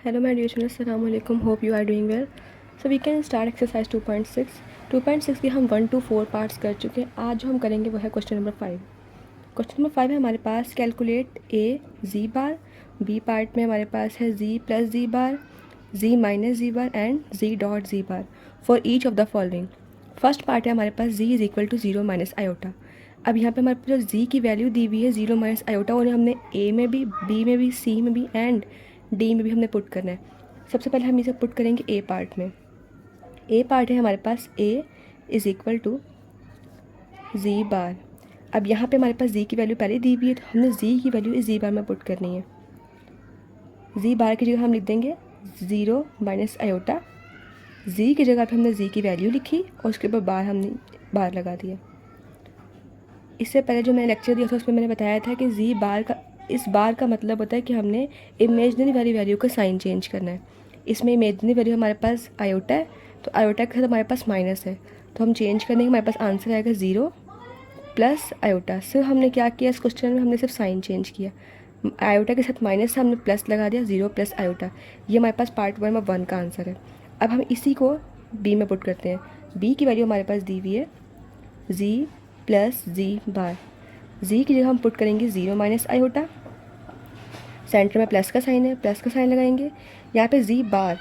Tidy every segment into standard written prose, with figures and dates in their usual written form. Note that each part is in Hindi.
Hello my dear students, assalamu alaikum. Hope you are doing well. So we can start exercise 2.6. 2.6 के हम 1 to 4 पार्ट्स कर चुके हैं. आज जो हम करेंगे वो है क्वेश्चन नंबर 5. क्वेश्चन नंबर 5 है हमारे पास calculate a z bar. B part में हमारे पास है z plus z bar, z minus z bar and z dot z bar for each of the following. First part है हमारे पास z is equal to zero minus iota. अब यहाँ पे हमारे पास जो जी की वैल्यू दी हुई है ज़ीरो माइनस आयोटा, उन्हें हमने ए में भी, बी में भी, सी में भी एंड डी में भी हमने पुट करना है. सबसे पहले हम इसे पुट करेंगे ए पार्ट में. ए पार्ट है हमारे पास ए इज़ इक्वल टू जी बार. अब यहाँ पे हमारे पास जी की वैल्यू पहले दी हुई है, तो हमने जी की वैल्यू इस जी बार में पुट करनी है. जी बार की जगह हम लिख देंगे ज़ीरो माइनस आयोटा. जी की जगह पे हमने जी की वैल्यू लिखी और उसके ऊपर बार हमने बार लगा दिया. इससे पहले जो मैंने लेक्चर दिया था उसमें मैंने बताया था कि जी बार का, इस बार का मतलब होता है कि हमने इमेजनरी वाली वैल्यू का साइन चेंज करना है. इसमें इमेजनरी वैल्यू हमारे पास आयोटा है, तो आयोटा के साथ हमारे पास माइनस है, तो हम चेंज करने के हमारे पास आंसर आएगा ज़ीरो प्लस आयोटा. सिर्फ हमने क्या किया इस क्वेश्चन में, हमने सिर्फ साइन चेंज किया. आयोटा के साथ माइनस से हमने प्लस लगा दिया, ज़ीरो प्लस आयोटा. ये हमारे पास पार्ट 1 में 1 का आंसर है. अब हम इसी को बी में पुट करते हैं. बी की वैल्यू हमारे पास दी हुई है जी प्लस जी बार. जी की जगह हम पुट करेंगे ज़ीरो माइनस आयोटा. सेंटर में प्लस का साइन है, प्लस का साइन लगाएंगे. यहाँ पे जी बार.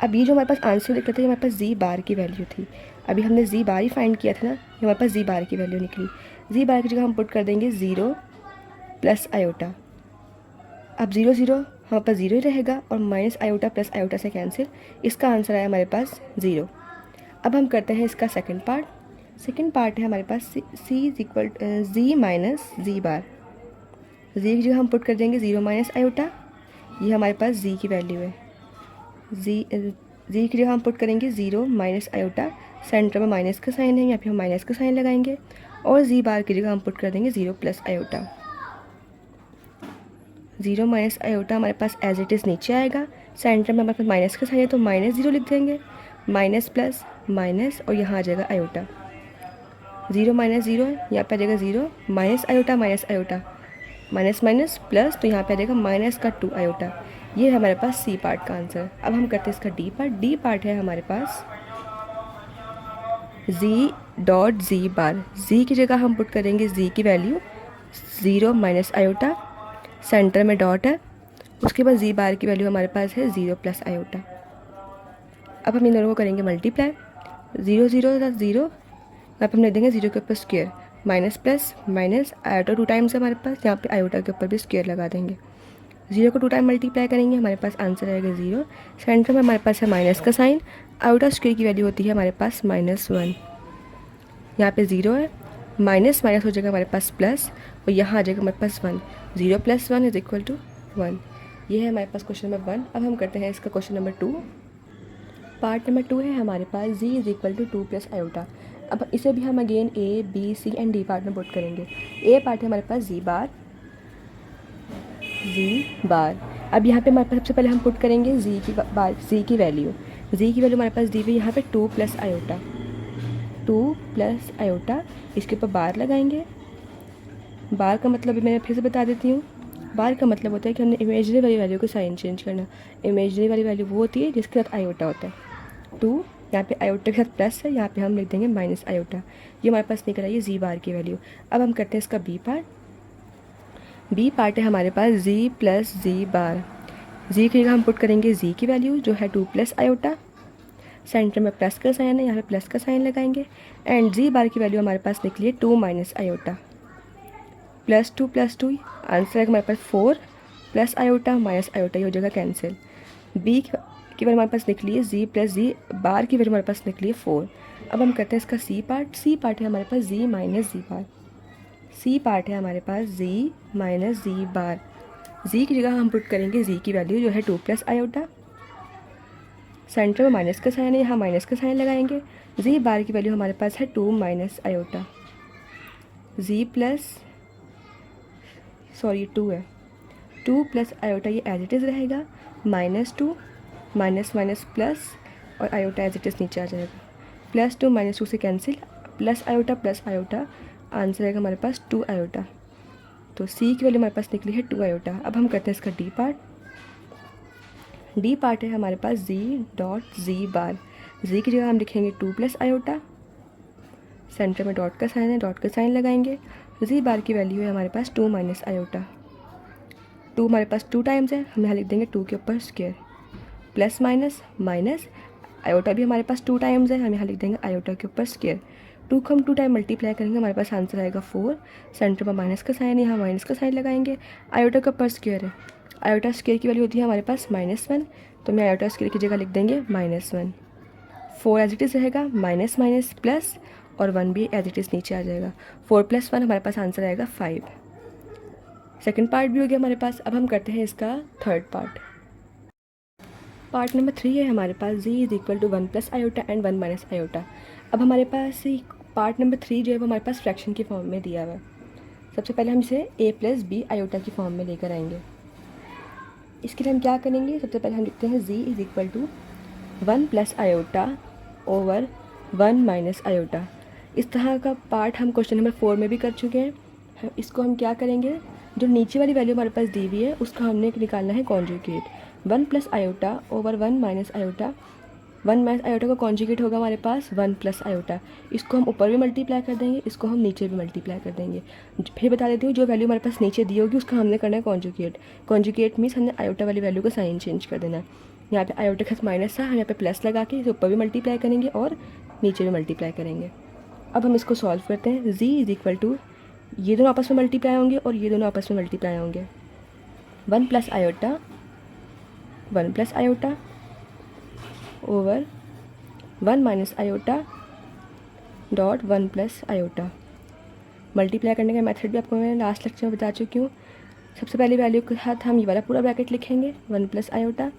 अब ये जो हमारे पास आंसर दिख रहा था ये हमारे पास जी बार की वैल्यू थी. अभी हमने जी बार ही फाइंड किया था ना, ये हमारे पास जी बार की वैल्यू निकली. जी बार की जगह हम पुट कर देंगे ज़ीरो प्लस आयोटा. अब ज़ीरो ज़ीरो हमारे पास ज़ीरो ही रहेगा और माइनस आयोटा प्लस आयोटा से कैंसिल. इसका आंसर आया हमारे पास ज़ीरो. अब हम करते हैं इसका सेकंड पार्ट. सेकंड पार्ट है हमारे पास सी is equal ji minus z bar. जी की जगह हम पुट कर देंगे ज़ीरो माइनस आयोटा. ये हमारे पास जी की वैल्यू है. जी की जगह हम पुट करेंगे ज़ीरो माइनस आयोटा. सेंटर में माइनस का साइन है, यहाँ पे हम माइनस का साइन लगाएंगे. और जी बार की जगह हम पुट कर देंगे zero plus iota. Zero minus iota हमारे पास एज इट इज़ नीचे आएगा. सेंटर में हमारे पास माइनस का साइन है तो माइनस ज़ीरो लिख देंगे. माइनस प्लस माइनस और यहाँ आ जाएगा आयोटा. ज़ीरो माइनस ज़ीरो है, यहाँ पे आ जाएगा zero minus iota minus minus plus, तो यहाँ पे आ जाएगा माइनस का 2 आयोटा. ये है हमारे पास सी पार्ट का आंसर. अब हम करते हैं इसका डी पार्ट. डी पार्ट है हमारे पास जी डॉट जी बार. जी की जगह हम पुट करेंगे जी की value zero minus iota. Centre में डॉट है, उसके बाद जी बार की वैल्यू हमारे पास है ज़ीरो प्लस आयोटा. अब हम इन दोनों को करेंगे मल्टीप्लाई. ज़ीरो ज़ीरो ज़ीरो, यहाँ पे हम लिख देंगे ज़ीरो के ऊपर square, minus plus minus, iota 2 times है हमारे पास, यहाँ पे आयोटा के ऊपर भी स्क्वेयर लगा देंगे. ज़ीरो को 2 टाइम मल्टीप्लाई करेंगे, हमारे पास आंसर आएगा ज़ीरो. सेंटर में हमारे पास है माइनस का साइन. आयोटा स्क्वेयर की वैल्यू होती है हमारे पास -1. यहाँ पे ज़ीरो है, माइनस माइनस हो जाएगा हमारे पास प्लस, और यहाँ आ जाएगा हमारे पास 1. Zero plus 1 is equal to 1. ये है हमारे पास क्वेश्चन नंबर 1. अब हम करते हैं इसका क्वेश्चन नंबर 2. पार्ट नंबर 2 है हमारे पास z is equal to 2 plus iota. अब इसे भी हम again a b c and d part में पुट करेंगे. ए पार्ट है हमारे पास जी बार. अब यहाँ पे हमारे पास सबसे पहले हम पुट करेंगे जी की वैल्यू. जी की वैल्यू हमारे पास दी हुई यहाँ पे 2 प्लस आयोटा. 2 प्लस आयोटा, इसके ऊपर बार लगाएंगे. बार का मतलब मैं फिर से बता देती हूँ. बार का मतलब होता है कि हमने इमेजनरी वाली वैल्यू को साइन चेंज करना. इमेजनरी वाली वैल्यू वो होती है जिसके साथ आयोटा होता है. 2, यहाँ पे आयोटा के साथ प्लस है, यहाँ पे हम लिख देंगे माइनस आयोटा. ये हमारे पास निकल आई है जी बार की वैल्यू. अब हम करते हैं इसका बी पार्ट. बी पार्ट है हमारे पास जी प्लस जी बार. जी की जगह हम पुट करेंगे जी की वैल्यू जो है 2 प्लस आयोटा. सेंटर में प्लस का साइन है, यहाँ पे प्लस का साइन लगाएंगे. एंड जी बार की वैल्यू हमारे पास निकली है 2 minus iota. Plus two answer है हमारे पास 4 प्लस आयोटा माइनस आयोटा, ये हो जाएगा कैंसिल. बी की वैल्यू हमारे पास निकली है जी प्लस जी बार की वैल्यू हमारे पास निकली है 4. अब हम करते हैं इसका सी पार्ट. सी पार्ट है हमारे पास जी माइनस जी बार. सी पार्ट है हमारे पास जी माइनस जी बार. जी की जगह हम पुट करेंगे जी की वैल्यू जो है 2 प्लस आयोटा. सेंटर में माइनस का साइन है, यहाँ माइनस का साइन लगाएंगे. जी बार की वैल्यू हमारे पास है 2 माइनस आयोटा. जी प्लस 2 है, 2 प्लस आयोटा ये एज इट इज़ रहेगा. -2 माइनस माइनस प्लस और आयोटा एज इट इज़ नीचे आ जाएगा. +2 -2 से कैंसिल, प्लस आयोटा आंसर आएगा हमारे पास 2 आयोटा. तो सी की वैल्यू हमारे पास निकली है 2 आयोटा. अब हम करते हैं इसका डी पार्ट. डी पार्ट है हमारे पास जी डॉट जी बार। जी की जगह हम लिखेंगे 2 प्लस आयोटा, सेंटर में डॉट का साइन है, डॉट का साइन लगाएंगे। जी बार की वैल्यू है हमारे पास 2 माइनस आयोटा। 2 हमारे पास 2 टाइम्स है, हम यहाँ लिख देंगे 2 के ऊपर square, plus minus minus, iota भी हमारे पास 2 टाइम्स है, हम यहाँ लिख देंगे आयोटा के ऊपर स्क्वायर। 2 को हम 2 टाइम मल्टीप्लाई करेंगे, हमारे पास आंसर आएगा 4। सेंटर पर माइनस का साइन है, यहाँ माइनस का साइन लगाएंगे। आयोटा के ऊपर स्क्वायर है, आयोटा स्क्वायर की वैल्यू होती है हमारे पास -1, तो मैं आयोटा स्क्वायर की जगह लिख देंगे -1। 4 एज इट इज़ रहेगा, माइनस माइनस प्लस, और 1 भी एज इट इज़ नीचे आ जाएगा। 4 + 1 हमारे पास आंसर आएगा 5। सेकेंड पार्ट भी हो गया हमारे पास। अब हम करते हैं इसका थर्ड पार्ट। पार्ट नंबर 3 है हमारे पास z is equal to 1 plus iota and 1 minus iota. अब हमारे पास पार्ट नंबर 3 जो है वो हमारे पास फ्रैक्शन की फॉर्म में दिया हुआ है। सबसे पहले हम इसे a प्लस बी आयोटा की फॉर्म में लेकर आएंगे। इसके लिए हम क्या करेंगे, सबसे पहले हम लिखते हैं z is equal to 1 plus iota over 1 minus iota. इस तरह का पार्ट हम क्वेश्चन नंबर 4 में भी कर चुके हैं। इसको हम क्या करेंगे, जो नीचे वाली वैल्यू हमारे पास दी हुई है उसका हमने निकालना है conjugate. 1 plus iota over 1 minus iota. 1 minus iota का कॉन्जुगेट होगा हमारे पास 1 प्लस आयोटा। इसको हम ऊपर भी मल्टीप्लाई कर देंगे, इसको हम नीचे भी मल्टीप्लाई कर देंगे। फिर बता देती हूँ, जो वैल्यू हमारे पास नीचे दी होगी उसका हमने करना है कॉन्जुगेट। कॉन्जुगेट मीन्स हमने आयोटा वाली वैल्यू का साइन चेंज कर देना है। यहाँ पे आयोटा के साथ माइनस था, हम यहाँ पे प्लस लगा के इसे ऊपर भी मल्टीप्लाई करेंगे और नीचे भी मल्टीप्लाई करेंगे। अब हम इसको सॉल्व करते हैं। जी इज इक्वल टू, ये दोनों आपस में मल्टीप्लाई होंगे और ये दोनों आपस में मल्टीप्लाई होंगे। 1 plus iota 1 plus iota over 1 minus iota dot 1 plus iota. Multiply करने का मेथड भी आपको मैं लास्ट लेक्चर में बता चुकी हूँ। सबसे पहली वैल्यू के साथ हम ये वाला पूरा ब्रैकेट लिखेंगे 1 प्लस आयोटा,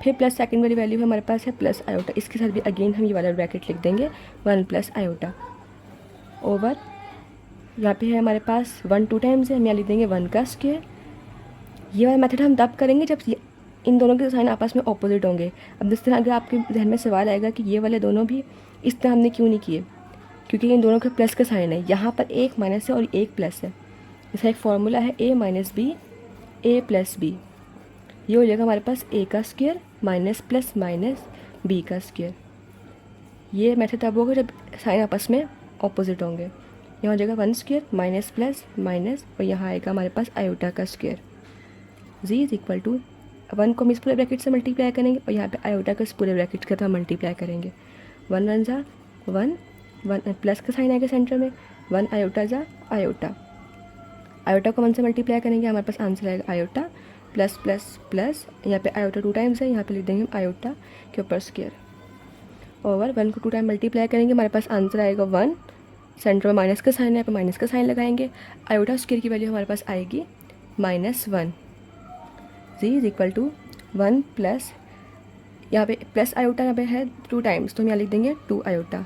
फिर प्लस सेकंड वाली वैल्यू हमारे पास है प्लस आयोटा, इसके साथ भी अगेन हम ये वाला ब्रैकेट लिख देंगे 1 प्लस आयोटा ओवर, यहाँ पे है हमारे पास 1 2 टाइम्स है, हम यहाँ लिख देंगे 1 का स्क्वायर। ये वाला मेथड हम तब करेंगे जब इन दोनों के साइन आपस में ऑपोजिट होंगे। अब जिस तरह अगर आपके जहन में सवाल आएगा कि ये वाले दोनों भी इस तरह हमने क्यों नहीं किए, क्योंकि इन दोनों के प्लस का साइन है, यहाँ पर एक माइनस है और एक प्लस है। इसका एक फॉर्मूला है a minus B a plus B. ये हो जाएगा हमारे पास a का square minus plus minus b का स्क्वायर। ये मेथड तब होगा जब साइन आपस में ऑपोजिट होंगे। यहाँ हो जाएगा 1 स्क्वायर माइनस प्लस माइनस, और यहाँ आएगा हमारे पास आयोटा का square. Z is equal to 1 को हम इस पूरे ब्रैकेट से मल्टीप्लाई करेंगे और यहाँ पे आयोटा का इस पूरे ब्रैकेट के साथ मल्टीप्लाई करेंगे। 1 1 जा 1 1 प्लस का साइन आएगा सेंटर में, 1 आयोटा जा आयोटा। आयोटा को 1 से मल्टीप्लाई करेंगे, हमारे पास आंसर आएगा आयोटा प्लस प्लस प्लस, यहाँ पे आयोटा 2 टाइम्स है, यहाँ पे लिख देंगे आयोटा के ऊपर स्क्वायर ओवर 1 को 2 टाइम मल्टीप्लाई करेंगे, हमारे पास आंसर आएगा 1। सेंटर में माइनस का साइन है, यहाँ पे माइनस का साइन लगाएंगे। आयोटा स्क्वायर की वैल्यू हमारे पास आएगी -1। Z is equal to 1 plus, यहाँ पे प्लस आयोटा यहाँ पे है 2 टाइम्स, तो हम यहाँ लिख देंगे 2 आयोटा।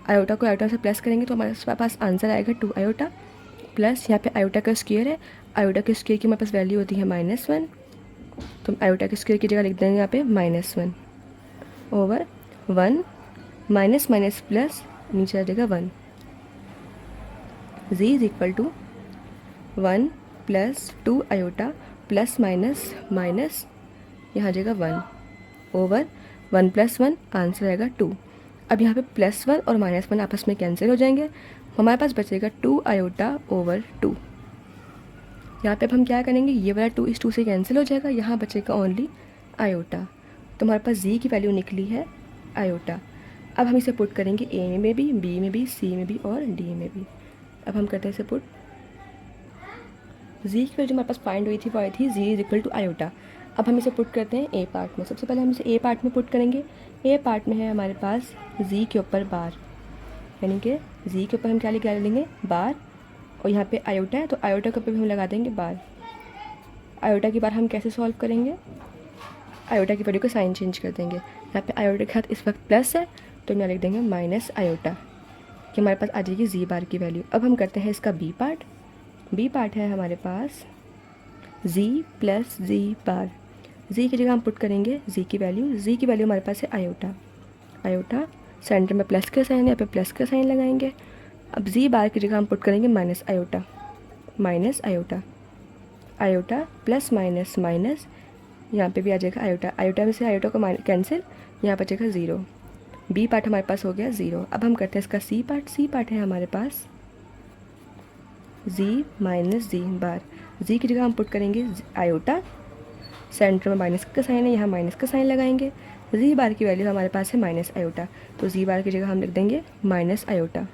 आयोटा को आयोटा से प्लस करेंगे तो हमारे पास आंसर आएगा 2 आयोटा प्लस, यहाँ पे आयोटा का स्क्वायर है, आयोटा के स्क्वायर की हमारे पास वैल्यू होती है -1, तो हम आयोटा के स्क्वायर की जगह लिख देंगे यहाँ पे -1 ओवर 1 माइनस माइनस प्लस, नीचे आ जाएगा 1। Z is equal to 1 plus 2 iota plus minus minus, यहाँ आ जाएगा 1 ओवर 1 प्लस 1, आंसर आएगा 2। अब यहाँ पे +1 और -1 आपस में कैंसिल हो जाएंगे, हमारे पास बचेगा 2 आयोटा ओवर 2। यहाँ पे अब हम क्या करेंगे, ये वाला 2 इस 2 से कैंसिल हो जाएगा, यहाँ बचेगा ओनली आयोटा। तो हमारे पास जी की वैल्यू निकली है आयोटा। अब हम इसे पुट करेंगे ए में भी, बी में भी, सी में भी और डी में भी। अब हम करते हैं इसे पुट। जी की वैल्यू हमारे पास फाइंड हुई थी वो आई थी जी इज इक्वल टू आयोटा। अब हम इसे पुट करते हैं ए पार्ट में। सबसे पहले हम इसे ए पार्ट में पुट करेंगे। ए पार्ट में है हमारे पास जी के ऊपर बार, यानी कि जी के ऊपर हम क्या लगा लेंगे बार, और यहाँ पे आयोटा है तो आयोटा के ऊपर भी हम लगा देंगे बार। आयोटा की बार हम कैसे सॉल्व करेंगे, आयोटा की वैल्यू का साइन चेंज कर देंगे। यहाँ पे आयोटा के साथ इस वक्त प्लस है तो हम यहाँ लिख देंगे माइनस आयोटा, कि हमारे पास आ जाएगी जी बार की वैल्यू। अब हम करते हैं इसका बी पार्ट। बी पार्ट है हमारे पास जी प्लस जी बार। जी की जगह हम पुट करेंगे जी की वैल्यू। जी की वैल्यू हमारे पास है आयोटा। आयोटा सेंटर में प्लस का साइन है, यहाँ पे प्लस का साइन लगाएंगे। अब जी बार की जगह हम पुट करेंगे minus iota. Minus iota, iota plus minus minus, यहाँ पे भी आ जाएगा आयोटा, आयोटा में से आयोटा को कैंसिल, यहाँ पर बचेगा 0। बी पार्ट हमारे पास हो गया 0। अब हम करते हैं इसका सी पार्ट। सी पार्ट है हमारे पास जी माइनस जी बार। जी की जगह हम पुट करेंगे आयोटा, सेंटर में माइनस का साइन है, यहाँ माइनस का साइन लगाएंगे। जी बार की वैल्यू हमारे पास है माइनस आयोटा, तो जी बार की जगह हम लिख देंगे minus iota.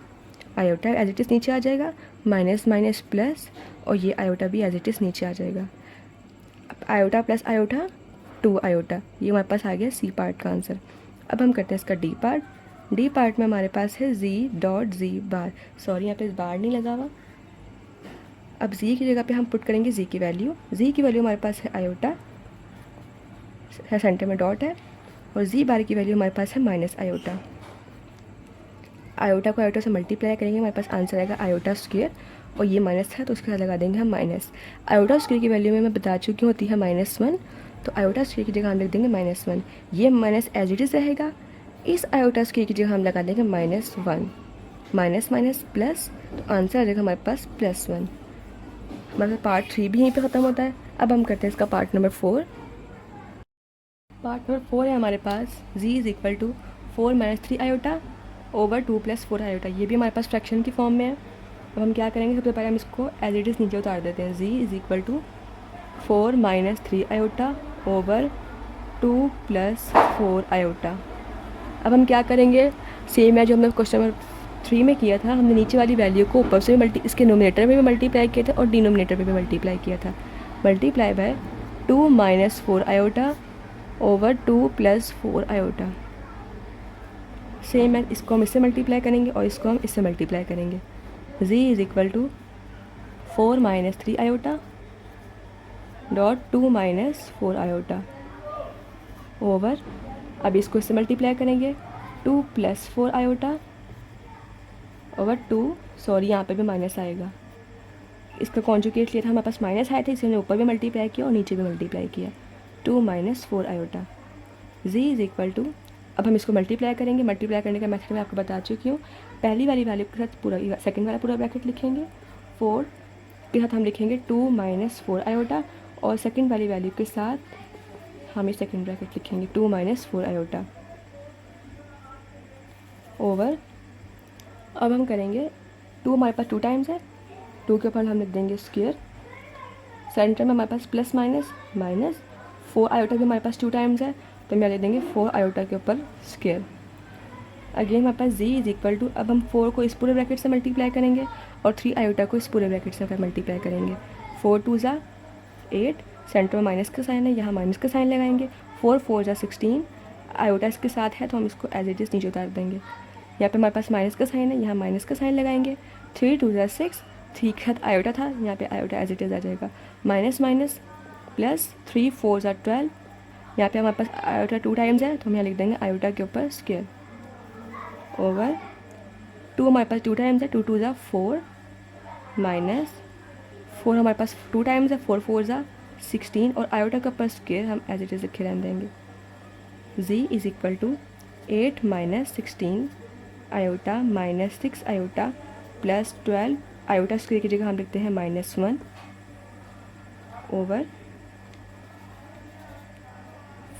Iota as it is नीचे आ जाएगा, माइनस माइनस प्लस, और ये आयोटा भी एज इट इज़ नीचे आ जाएगा। आयोटा प्लस आयोटा 2 आयोटा, ये हमारे पास आ गया सी पार्ट का आंसर। अब हम करते हैं इसका डी पार्ट। डी पार्ट में हमारे पास है जी डॉट जी बार, सॉरी यहाँ पे इस बार नहीं लगा हुआ। अब जी की जगह पे हम पुट करेंगे जी की वैल्यू। जी की वैल्यू हमारे पास है आयोटा, सेंटर में डॉट है, और जी बार की वैल्यू हमारे पास है माइनस आयोटा। आयोटा को आयोटा से मल्टीप्लाई करेंगे, हमारे पास आंसर आएगा आयोटा स्क्वायर, और ये माइनस है तो उसके साथ लगा देंगे हम माइनस। आयोटा स्क्वायर की वैल्यू में मैं बता चुकी होती है -1, तो आयोटा स्क्वायर की जगह हम लिख देंगे -1। ये माइनस एज इट इज़ रहेगा। इस आयोटा स्क्वायर की जगह हम लगा देंगे -1, माइनस माइनस प्लस, तो आंसर आ जाएगा हमारे पास +1। हमारे पार्ट 3 भी यहीं पे ख़त्म होता है। अब हम करते हैं इसका पार्ट नंबर 4। पार्ट नंबर 4 है हमारे पास z is equal to 4 minus 3 iota over 2 plus 4 iota. ये भी हमारे पास फ्रैक्शन की फॉर्म में है। अब हम क्या करेंगे, सबसे पहले हम इसको एज इट इज़ नीचे उतार देते हैं। z is equal to 4 minus 3 iota over 2 plus 4 iota. अब हम क्या करेंगे, सेम है जो हमने क्वेश्चन नंबर 3 में किया था। हमने नीचे वाली वैल्यू को ऊपर से इसके नोमिनेटर में भी मल्टीप्लाई किया था और डिनोमिनेटर में भी मल्टीप्लाई किया था। Multiply by 2 minus 4 iota over 2 plus 4 iota. Same है, इसको हम इससे मल्टीप्लाई करेंगे और इसको हम इससे मल्टीप्लाई करेंगे। z is equal to 4 minus 3 iota dot 2 minus 4 iota over, अब इसको इससे मल्टीप्लाई करेंगे 2 प्लस 4 आयोटा ओवर 2, सॉरी यहाँ पे भी माइनस आएगा। इसका कॉन्जुगेट लिया था, हमारे पास माइनस आए थे, इसलिए हमने ऊपर भी मल्टीप्लाई किया और नीचे भी मल्टीप्लाई किया। 2 minus 4 iota. z is equal to, अब हम इसको मल्टीप्लाई करेंगे। मल्टीप्लाई करने का मेथड मैं आपको बता चुकी हूँ। पहली वाली वैल्यू के साथ पूरा सेकंड वाला पूरा ब्रैकेट लिखेंगे, 4 के साथ हम लिखेंगे 2 माइनस 4 आयोटा, और सेकंड वाली वैल्यू के साथ हम इस सेकंड ब्रैकेट लिखेंगे 2 माइनस 4 आयोटा ओवर, अब हम करेंगे 2 हमारे पास 2 टाइम्स है, 2 के ऊपर हम लिख देंगे स्क्वायर। सेंटर में हमारे पास प्लस माइनस माइनस, 4 आयोटा भी हमारे पास 2 टाइम्स है, तो हम लिख देंगे 4 आयोटा के ऊपर स्क्वायर। अगेन हमारे पास z इज़ इक्वल टू, अब हम 4 को इस पूरे ब्रैकेट से मल्टीप्लाई करेंगे और 3 आयोटा को इस पूरे ब्रैकेट से फिर मल्टीप्लाई करेंगे। 4 2 ज़ा 8, सेंटर में माइनस का साइन है, यहाँ माइनस का साइन लगाएंगे। 4 4 ज़ा 16, आयोटा इसके साथ है तो हम इसको एज इट इज़ नीचे उतार देंगे। यहाँ पे हमारे पास माइनस का साइन है, यहाँ माइनस का साइन लगाएंगे। 3 2 ज़ा 6, 3 के साथ आयोटा था, यहाँ पे आयोटा एज इट इज़ आ जाएगा। माइनस माइनस प्लस, 3 4 ज़ा 12, यहाँ पे हमारे पास आयोटा 2 टाइम्स है, तो हम यहाँ लिख देंगे आयोटा के ऊपर स्क्वायर ओवर 2 हमारे पास 2 टाइम्स है, 2 2 ज़ा 4 माइनस 4 हमारे पास 2 टाइम्स है, 4 4 ज़ा 16, और आयोटा के ऊपर स्क्वायर हम एज इट इज़ लिखे रहने देंगे। z is equal to 8 minus 16 iota minus 6 iota plus 12, iota square की जगह हम लिखते हैं -1 ओवर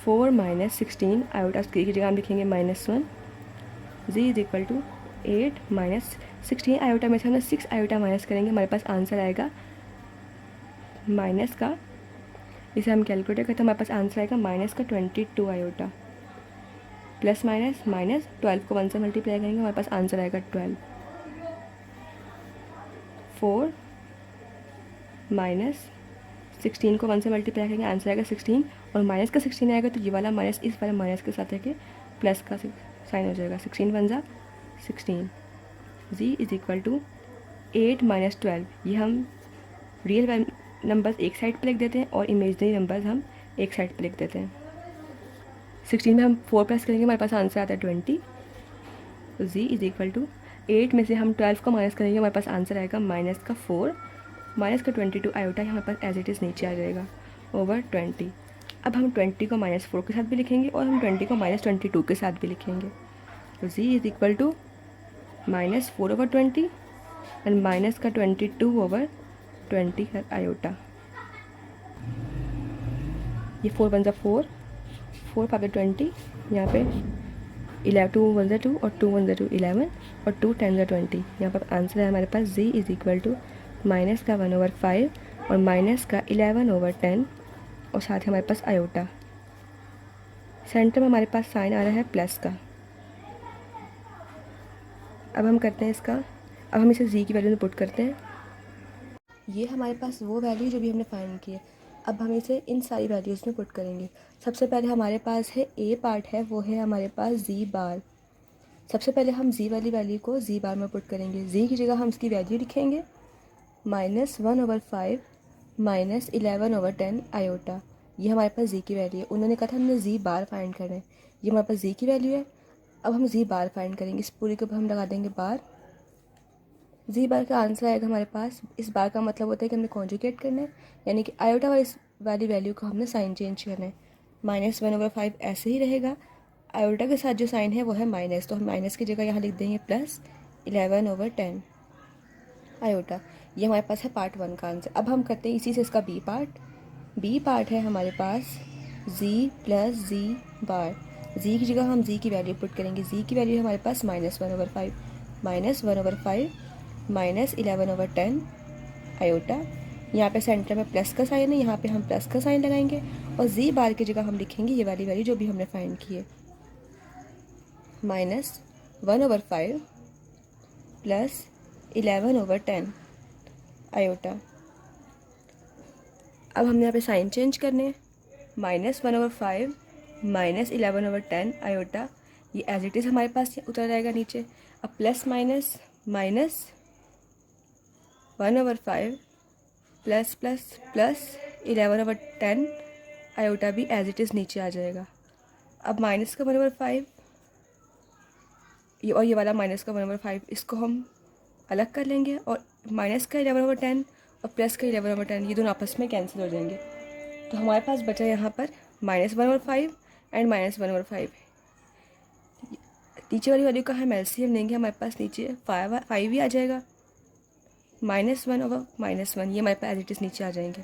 4 माइनस 16 आयोटा स्क्वायर की जगह हम लिखेंगे -1। z is equal to 8 minus 16 iota में से हमने 6 आयोटा माइनस करेंगे, हमारे पास आंसर आएगा माइनस का, इसे हम कैलकुलेट करते हैं, हमारे पास आंसर आएगा माइनस का 22 आयोटा, प्लस माइनस माइनस 12 को 1 से मल्टीप्लाई करेंगे, हमारे पास आंसर आएगा 12। 4 माइनस 16 को 1 से मल्टीप्लाई करेंगे, आंसर आएगा 16, और माइनस का 16 आएगा तो ये वाला माइनस इस वाला माइनस के साथ है कि प्लस का साइन हो जाएगा। 16 1 ज़ा 16। z is equal to 8 minus 12, ये हम रियल नंबर्स एक साइड पे लिख देते हैं और इमेजनरी नंबर्स हम एक साइड पे लिख देते हैं। 16 में हम 4 प्लस करेंगे, हमारे पास आंसर आता है 20। तो z इज़ इक्वल टू 8 में से हम 12 को माइनस करेंगे, हमारे पास आंसर आएगा माइनस का 4, माइनस का 22 आयोटा हमारे पास एज इट इज़ नीचे आ जाएगा ओवर 20। अब हम 20 को -4 के साथ भी लिखेंगे और हम 20 को -22 के साथ भी लिखेंगे। तो z is equal to -4 over 20 and minus का 22 ओवर 20 आयोटा। ये 4 वन ज़ा 4, 4 5 20, यहाँ पे 11 2 वन ज़ा 2 और 2 वन ज़ा 2 11 और 2 10 ज़ा 20। यहाँ पर आंसर है हमारे पास z is equal to minus का 1/5 और माइनस का 11/10 और साथ ही हमारे पास आयोटा। सेंटर में हमारे पास साइन आ रहा है प्लस का। अब हम करते हैं इसका, अब हम इसे z की वैल्यू में पुट करते हैं। ये हमारे पास वो वैल्यू जो भी हमने फाइंड की है। अब हम इसे इन सारी वैल्यूज़ में पुट करेंगे। सबसे पहले हमारे पास है ए पार्ट है, वो है हमारे पास z बार। सबसे पहले हम z वाली वैल्यू को z बार में पुट करेंगे। z की जगह हम इसकी वैल्यू लिखेंगे -1/5 माइनस 11/10 आयोटा। ये हमारे पास z की वैल्यू है। उन्होंने कहा था हमने z बार फाइंड करना है, ये हमारे पास z की वैल्यू है। अब हम z बार फाइंड करेंगे, इस पूरी को हम लगा देंगे बार। z बार का आंसर आएगा हमारे पास, इस बार का मतलब होता है कि हमने कॉन्जुगेट करना है, यानी कि आयोटा वाली वैल्यू को हमने साइन चेंज करना है। -1/5 ऐसे ही रहेगा, आयोटा के साथ जो साइन है वो है माइनस, तो हम माइनस की जगह यहाँ लिख देंगे प्लस 11/10 आयोटा। ये हमारे पास है पार्ट 1 का आंसर। अब हम करते हैं इसी से इसका बी पार्ट। बी पार्ट है हमारे पास z प्लस z बार। z की जगह हम z की वैल्यू पुट करेंगे। z की वैल्यू है हमारे पास -1/5 -1/5 माइनस 11/10 आयोटा। यहाँ पे सेंटर में प्लस का साइन है, यहाँ पे हम प्लस का साइन लगाएंगे और z बार की जगह हम लिखेंगे ये वाली वैल्यू जो भी हमने फाइंड की है, -1/5 प्लस 11/10 आयोटा। अब हमने यहाँ पे साइन चेंज करने हैं, -1/5 माइनस 11/10 आयोटा। ये एज इट इज़ हमारे पास उतर जाएगा नीचे। अब plus minus minus 1/5 plus plus plus 11/10 iota भी एज इट इज़ नीचे आ जाएगा। अब माइनस का 1/5 ये और ये वाला माइनस का 1/5 इसको हम अलग कर लेंगे और माइनस का 11/10 और प्लस का 11/10 ये दोनों आपस में कैंसिल हो जाएंगे। तो हमारे पास बचा यहाँ पर -1/5 एंड -1/5। नीचे वाली वैल्यू का हम एलसीएम लेंगे, हमारे पास नीचे 5 ही आ जाएगा। -1 और -1 ये हमारे पास एज इट इज़ नीचे आ जाएंगे।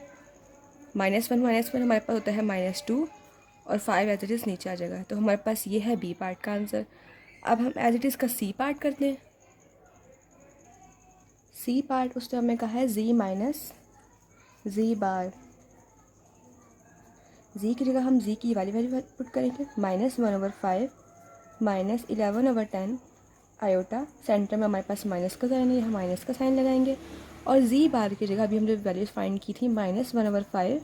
-1 हमारे पास होता है -2 और 5 एज इट इज़ नीचे आ जाएगा। तो हमारे पास ये है बी पार्ट का आंसर। अब हम एज इट इज़ का सी पार्ट करते हैं। सी पार्ट उसने हमें कहा है z माइनस z बार। z की जगह हम z की वाली वैल्यू पुट करेंगे, -1/5 माइनस 11/10 आयोटा। सेंटर में हमारे पास माइनस का साइन है, यहाँ माइनस का साइन लगाएंगे और z बार की जगह अभी हमने वैल्यूज फाइंड की थी -1/5,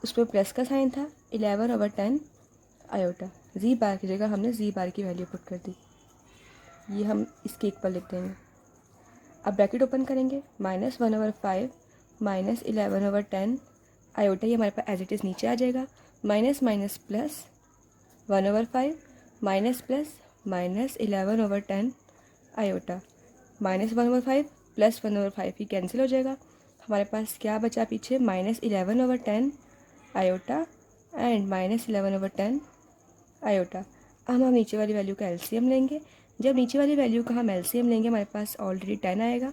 उस पर प्लस का साइन था 11/10 आयोटा। z बार की जगह हमने z बार की वैल्यू पुट कर दी, ये हम इसके इक्वल लिख देंगे। अब ब्रैकेट ओपन करेंगे, -1/5 माइनस 11/10 आयोटा, ये हमारे पास एज इट इज़ नीचे आ जाएगा। Minus minus plus 1/5 minus plus minus 11/10 iota. -1/5 plus 1/5 ही कैंसिल हो जाएगा। हमारे पास क्या बचा पीछे, -11/10 आयोटा एंड -11/10 आयोटा। अब हम नीचे वाली वैल्यू का एलसीएम लेंगे। जब नीचे वाली वैल्यू का हम एलसीएम लेंगे हमारे पास ऑलरेडी 10 आएगा,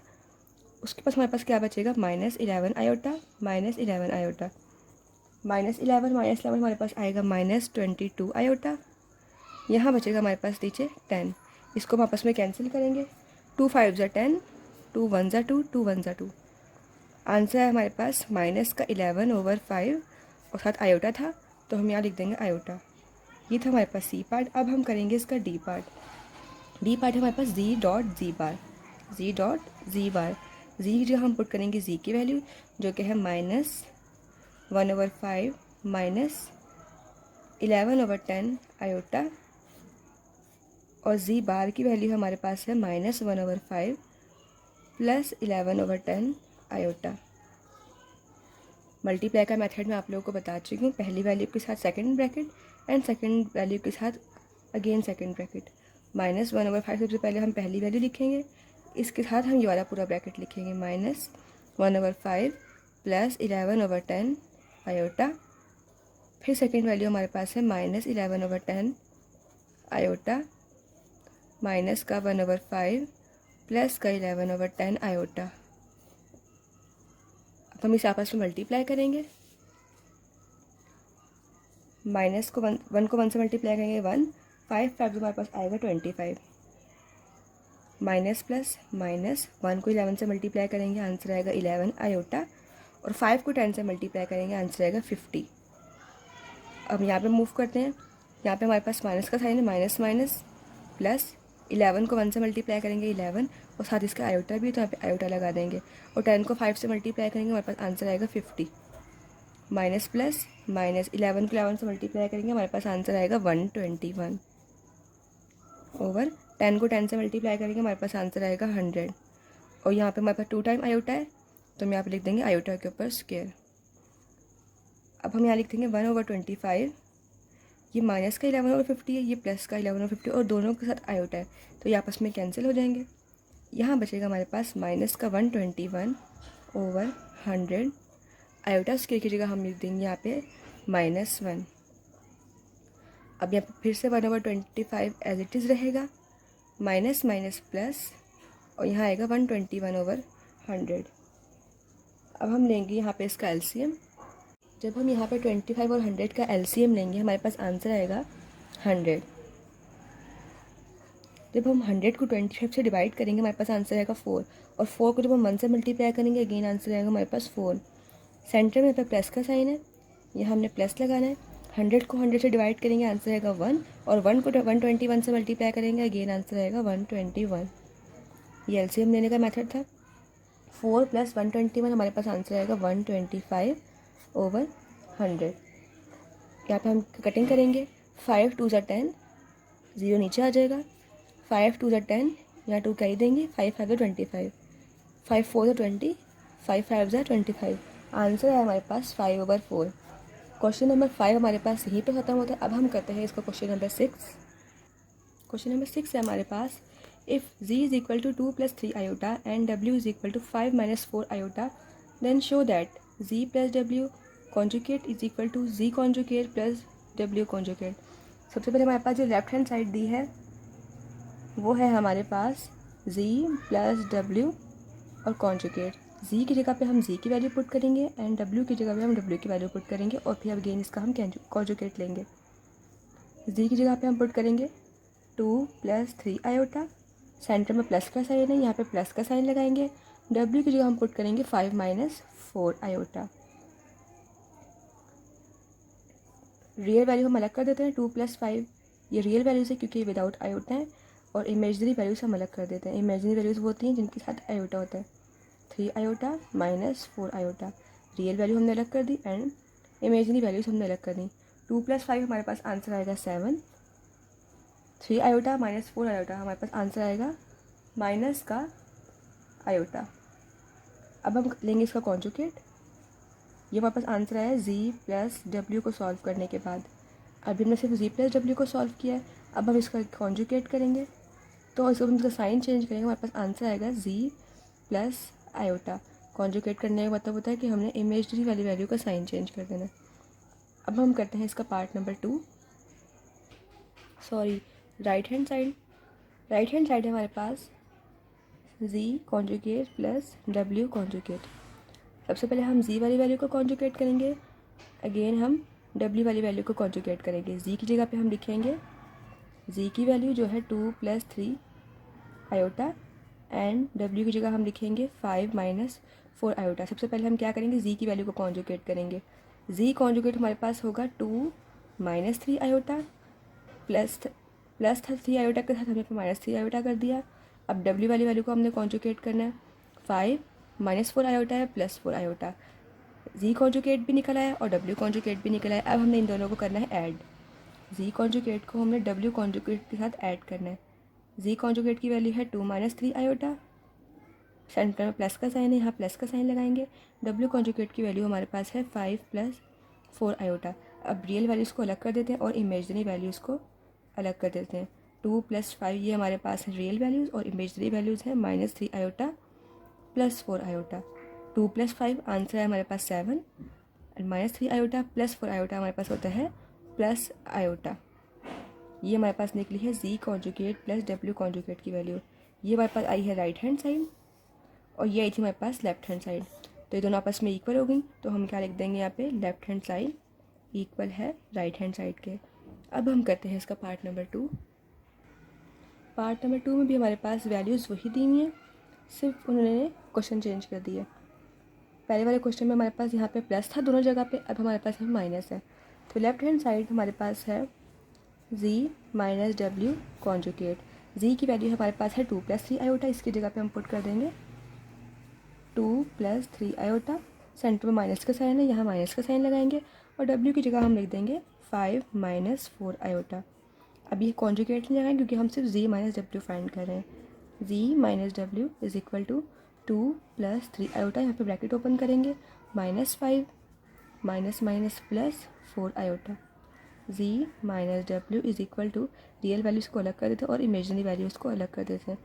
उसके पास हमारे पास क्या बचेगा, -11 आयोटा -11 आयोटा। -11 हमारे पास आएगा -22 आयोटा। यहाँ बचेगा हमारे पास नीचे 10, इसको हम आपस में कैंसिल करेंगे। 2 5 ज़ा 10, 2 1 ज़ा 2, 2 1 ज़ा 2। आंसर है हमारे पास -11/5 और साथ आयोटा था, तो हम यहाँ लिख देंगे आयोटा। ये था हमारे पास सी पार्ट। अब हम करेंगे इसका डी पार्ट। डी पार्ट है हमारे पास z डॉट जी बार। z डॉट जी बार, z की जगह हम पुट करेंगे z की वैल्यू जो कि है -1/5 माइनस 11/10 आयोटा और z बार की वैल्यू हमारे पास है -1/5 प्लस 11/10 आयोटा। मल्टीप्लाई का मेथड मैं आप लोगों को बता चुकी हूँ, पहली वैल्यू के साथ second bracket and second value के साथ अगेन सेकंड ब्रैकेट। -1/5 सबसे पहले हम पहली वैल्यू लिखेंगे, इसके साथ हम ये वाला पूरा ब्रैकेट लिखेंगे, -1/5 प्लस 11/10 आयोटा। फिर सेकंड वैल्यू हमारे पास है -11/10 आयोटा माइनस का 1/5 प्लस का 11/10 आयोटा। अब हम इसे आपस में मल्टीप्लाई करेंगे, माइनस को वन को 1 से मल्टीप्लाई करेंगे 1, 5 हमारे पास आएगा 25, माइनस प्लस माइनस 1 को 11 से मल्टीप्लाई करेंगे, आंसर आएगा 11 आयोटा, और 5 को 10 से मल्टीप्लाई करेंगे, आंसर आएगा 50। अब यहाँ पे मूव करते हैं, यहाँ पे हमारे पास माइनस का साइन है, माइनस माइनस प्लस 11 को 1 से मल्टीप्लाई करेंगे 11, और साथ इसका आयोटा भी है तो यहाँ पे आयोटा लगा देंगे, और 10 को 5 से मल्टीप्लाई करेंगे, हमारे पास आंसर आएगा 50। माइनस प्लस माइनस 11 को 11 से मल्टीप्लाई करेंगे, हमारे पास आंसर आएगा 121, ओवर 10 को 10 से मल्टीप्लाई करेंगे, हमारे पास आंसर आएगा 100, और यहाँ पे हमारे पास 2 टाइम आयोटा है तो हम यहाँ पे लिख देंगे आयोटा के ऊपर स्क्वायर। अब हम यहाँ लिख देंगे 1/25, ये माइनस का 11/50 है, ये प्लस का 11/50, और दोनों के साथ आयोटा है तो ये आपस में कैंसिल हो जाएंगे। यहाँ बचेगा हमारे पास माइनस का 121/100, आयोटा स्क्वायर की जगह हम लिख देंगे यहाँ पे -1। अब यहाँ पे फिर से 1/25 एज इट इज़ रहेगा, माइनस माइनस प्लस, और यहाँ आएगा 121/100। अब हम लेंगे यहाँ पे इसका एलसीएम। जब हम यहाँ पे 25 और 100 का एलसीएम लेंगे, हमारे पास आंसर आएगा 100। जब हम 100 को 25 से डिवाइड करेंगे, हमारे पास आंसर आएगा 4, और 4 को जब हम 1 से मल्टीप्लाई करेंगे, अगेन आंसर आएगा हमारे पास 4। सेंटर में पे प्लस का साइन है, यहाँ हमने प्लस लगाना है। 100 को 100 से डिवाइड करेंगे, आंसर आएगा 1, और 1 को 121 से मल्टीप्लाई करेंगे, अगेन आंसर आएगा 121। ये एलसीएम लेने का मेथड था। 4 + 121 हमारे पास आंसर आएगा 125/100। यहाँ पे हम कटिंग करेंगे, 5 2 = 10, 0 नीचे आ जाएगा, 5 2 = 10, यहाँ 2 कैरी देंगे, 5 5 = 25, 5 4 = 20, 5 5 = 25। आंसर है हमारे पास 5/4। क्वेश्चन नंबर 5 हमारे पास यहीं पे ख़त्म होता है। अब हम करते हैं इसका क्वेश्चन नंबर 6। क्वेश्चन नंबर 6 है हमारे पास, if z = 2 + 3 iota and w = 5 - 4 iota, then show that z + w conjugate = z conjugate + w conjugate। सबसे पहले हमारे पास जो लेफ्ट हैंड साइड दी है वो है हमारे पास z + w और कॉन्जुगेट। z की जगह पे हम z की वैल्यू पुट करेंगे एंड w की जगह पे हम w की वैल्यू पुट करेंगे, और फिर अगेन इसका हम कॉन्जुगेट लेंगे। z की जगह पे हम पुट करेंगे 2 + 3 iota, सेंटर में प्लस का साइन है, यहाँ पे प्लस का साइन लगाएंगे। w की जगह हम पुट करेंगे 5 - 4 iota। रियल वैल्यू हम अलग कर देते हैं, 2 + 5 ये रियल वैल्यूज़ है क्योंकि ये विदाउट आयोटा है, और इमेजनरी वैल्यूज हम अलग कर देते हैं। इमेजनरी वैल्यूज़ वो होती हैं जिनके साथ आयोटा होता है। 3 iota - 4 iota, रियल वैल्यू हमने अलग कर दी एंड इमेजनरी वैल्यूज़ हमने अलग कर दी। 2 + 5 हमारे पास आंसर आएगा 7, 3 iota - 4 iota हमारे पास आंसर आएगा माइनस का आयोटा। अब हम लेंगे इसका कॉन्जुगेट। ये हमारे पास आंसर आया z + w को सॉल्व करने के बाद। अभी हमने सिर्फ z + w को सॉल्व किया है, अब हम इसका कॉन्जुगेट करेंगे तो इसको हम इसका साइन चेंज करेंगे, हमारे पास आंसर आएगा z + आयोटा। कॉन्जुगेट करने का मतलब होता है कि हमने इमेजनरी वाली वैल्यू का साइन चेंज कर देना। अब हम करते हैं इसका part number 2, sorry right hand side. Right hand side है हमारे पास z कॉन्जुगेट + w कॉन्जुगेट। सबसे पहले हम z वाली वैल्यू को कॉन्जुगेट करेंगे, अगेन हम w वाली वैल्यू को कॉन्जुगेट करेंगे। z की जगह पे हम लिखेंगे z की वैल्यू जो है 2 + 3 iota एंड w की जगह हम लिखेंगे 5 - 4 iota। सबसे पहले हम क्या करेंगे, z की वैल्यू को कॉन्जुगेट करेंगे। z कॉन्जुगेट हमारे पास होगा 2 - 3 iota प्लस 3 iota के साथ हमने -3 iota कर दिया। अब w वाली वैल्यू को हमने कॉन्जुगेट करना है, 5 - 4 iota है प्लस 4 iota। z कॉन्जुगेट भी निकल आया और w कॉन्जुगेट भी निकल आया। अब हमने इन दोनों को करना है ऐड। z कॉन्जुगेट को हमने w कॉन्जुगेट के साथ ऐड करना है। z कॉन्जुगेट की वैल्यू है 2 - 3 iota, सेंटर में प्लस का साइन है, यहाँ प्लस का साइन लगाएंगे। w कॉन्जुगेट की वैल्यू हमारे पास है 5 + 4 iota। अब रियल वैल्यूज़ को अलग कर देते हैं और इमेजनरी वैल्यूज़ को अलग कर देते हैं। 2 + 5 ये हमारे पास है रियल वैल्यूज़ और इमेजनरी वैल्यूज़ है -3 iota + 4 iota। 2 + 5 आंसर है हमारे पास 7, और -3 iota + 4 iota हमारे पास होता है प्लस iota। ये हमारे पास निकली है z कॉन्जुगेट + w कॉन्जुगेट की वैल्यू। ये हमारे पास आई है राइट हैंड साइड और ये आई थी हमारे पास लेफ्ट हैंड साइड, तो ये दोनों आपस में इक्वल हो गई। तो हम क्या लिख देंगे यहाँ पे, लेफ्ट हैंड साइड इक्वल है राइट हैंड साइड के। अब हम करते हैं इसका पार्ट नंबर 2। पार्ट नंबर 2 में भी हमारे पास वैल्यूज़ वही दी हुई हैं, सिर्फ उन्होंने क्वेश्चन चेंज कर दिया। पहले वाले क्वेश्चन में हमारे पास यहाँ पे प्लस था दोनों जगह पे, अब हमारे पास यहाँ माइनस है। तो लेफ्ट हैंड साइड हमारे पास है z minus W conjugate. z की वैल्यू हमारे पास है 2 + 3 आयोटा, इसकी जगह पे हम पुट कर देंगे 2 + 3 आयोटा। सेंटर में माइनस का साइन है, यहाँ माइनस का साइन लगाएंगे और w की जगह हम लिख देंगे 5 - 4 आयोटा। अब ये कॉन्जुगेट नहीं लगाएंगे क्योंकि हम सिर्फ z माइनस डब्ल्यू फाइंड कर रहे हैं। z minus W is equal to 2 + 3 iota, यहाँ पे ब्रैकेट ओपन करेंगे, -5 minus minus plus 4 iota. z minus W is equal to real values को अलग कर देते हैं और इमेजनरी वैल्यूज़ को अलग कर देते हैं।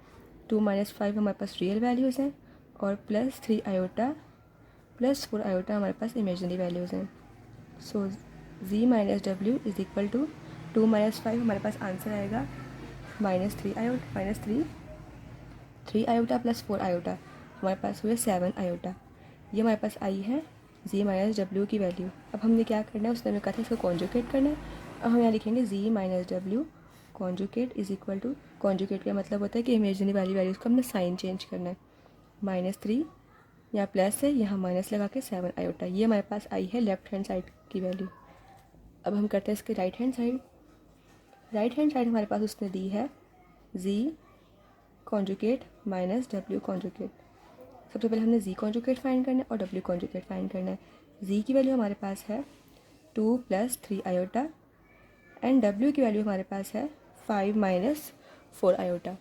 2 - 5 हमारे पास रियल वैल्यूज़ हैं और +3 आयोटा +4 आयोटा हमारे पास इमेजनरी वैल्यूज़ हैं। So z minus W is equal to 2 - 5 हमारे पास आंसर आएगा -3 आयोटा -3 आयोटा +4 आयोटा, हमारे पास हुए 7 आयोटा। ये हमारे पास आई है z माइनस डब्ल्यू की वैल्यू। अब हमने क्या करना है, उसने हमें कहा था इसको कॉन्जुगेट करना है। अब हम यहाँ लिखेंगे z minus W conjugate is equal to, conjugate का मतलब होता है कि इमेजनरी वाली वैल्यूज़ को हमने साइन चेंज करना है। -3 यहाँ प्लस है, यहाँ माइनस लगा के 7 आयोटा। ये हमारे पास आई है लेफ्ट हैंड साइड की वैल्यू। अब हम करते हैं इसके right hand side. Right hand side हमारे पास उसने दी है z conjugate minus W conjugate. सबसे पहले हमने z कॉन्जुगेट फाइंड करना है और w कॉन्जुगेट फाइंड करना है। z की वैल्यू हमारे पास है 2 + 3 आयोटा एंड w की वैल्यू हमारे पास है 5 - 4 आयोटा।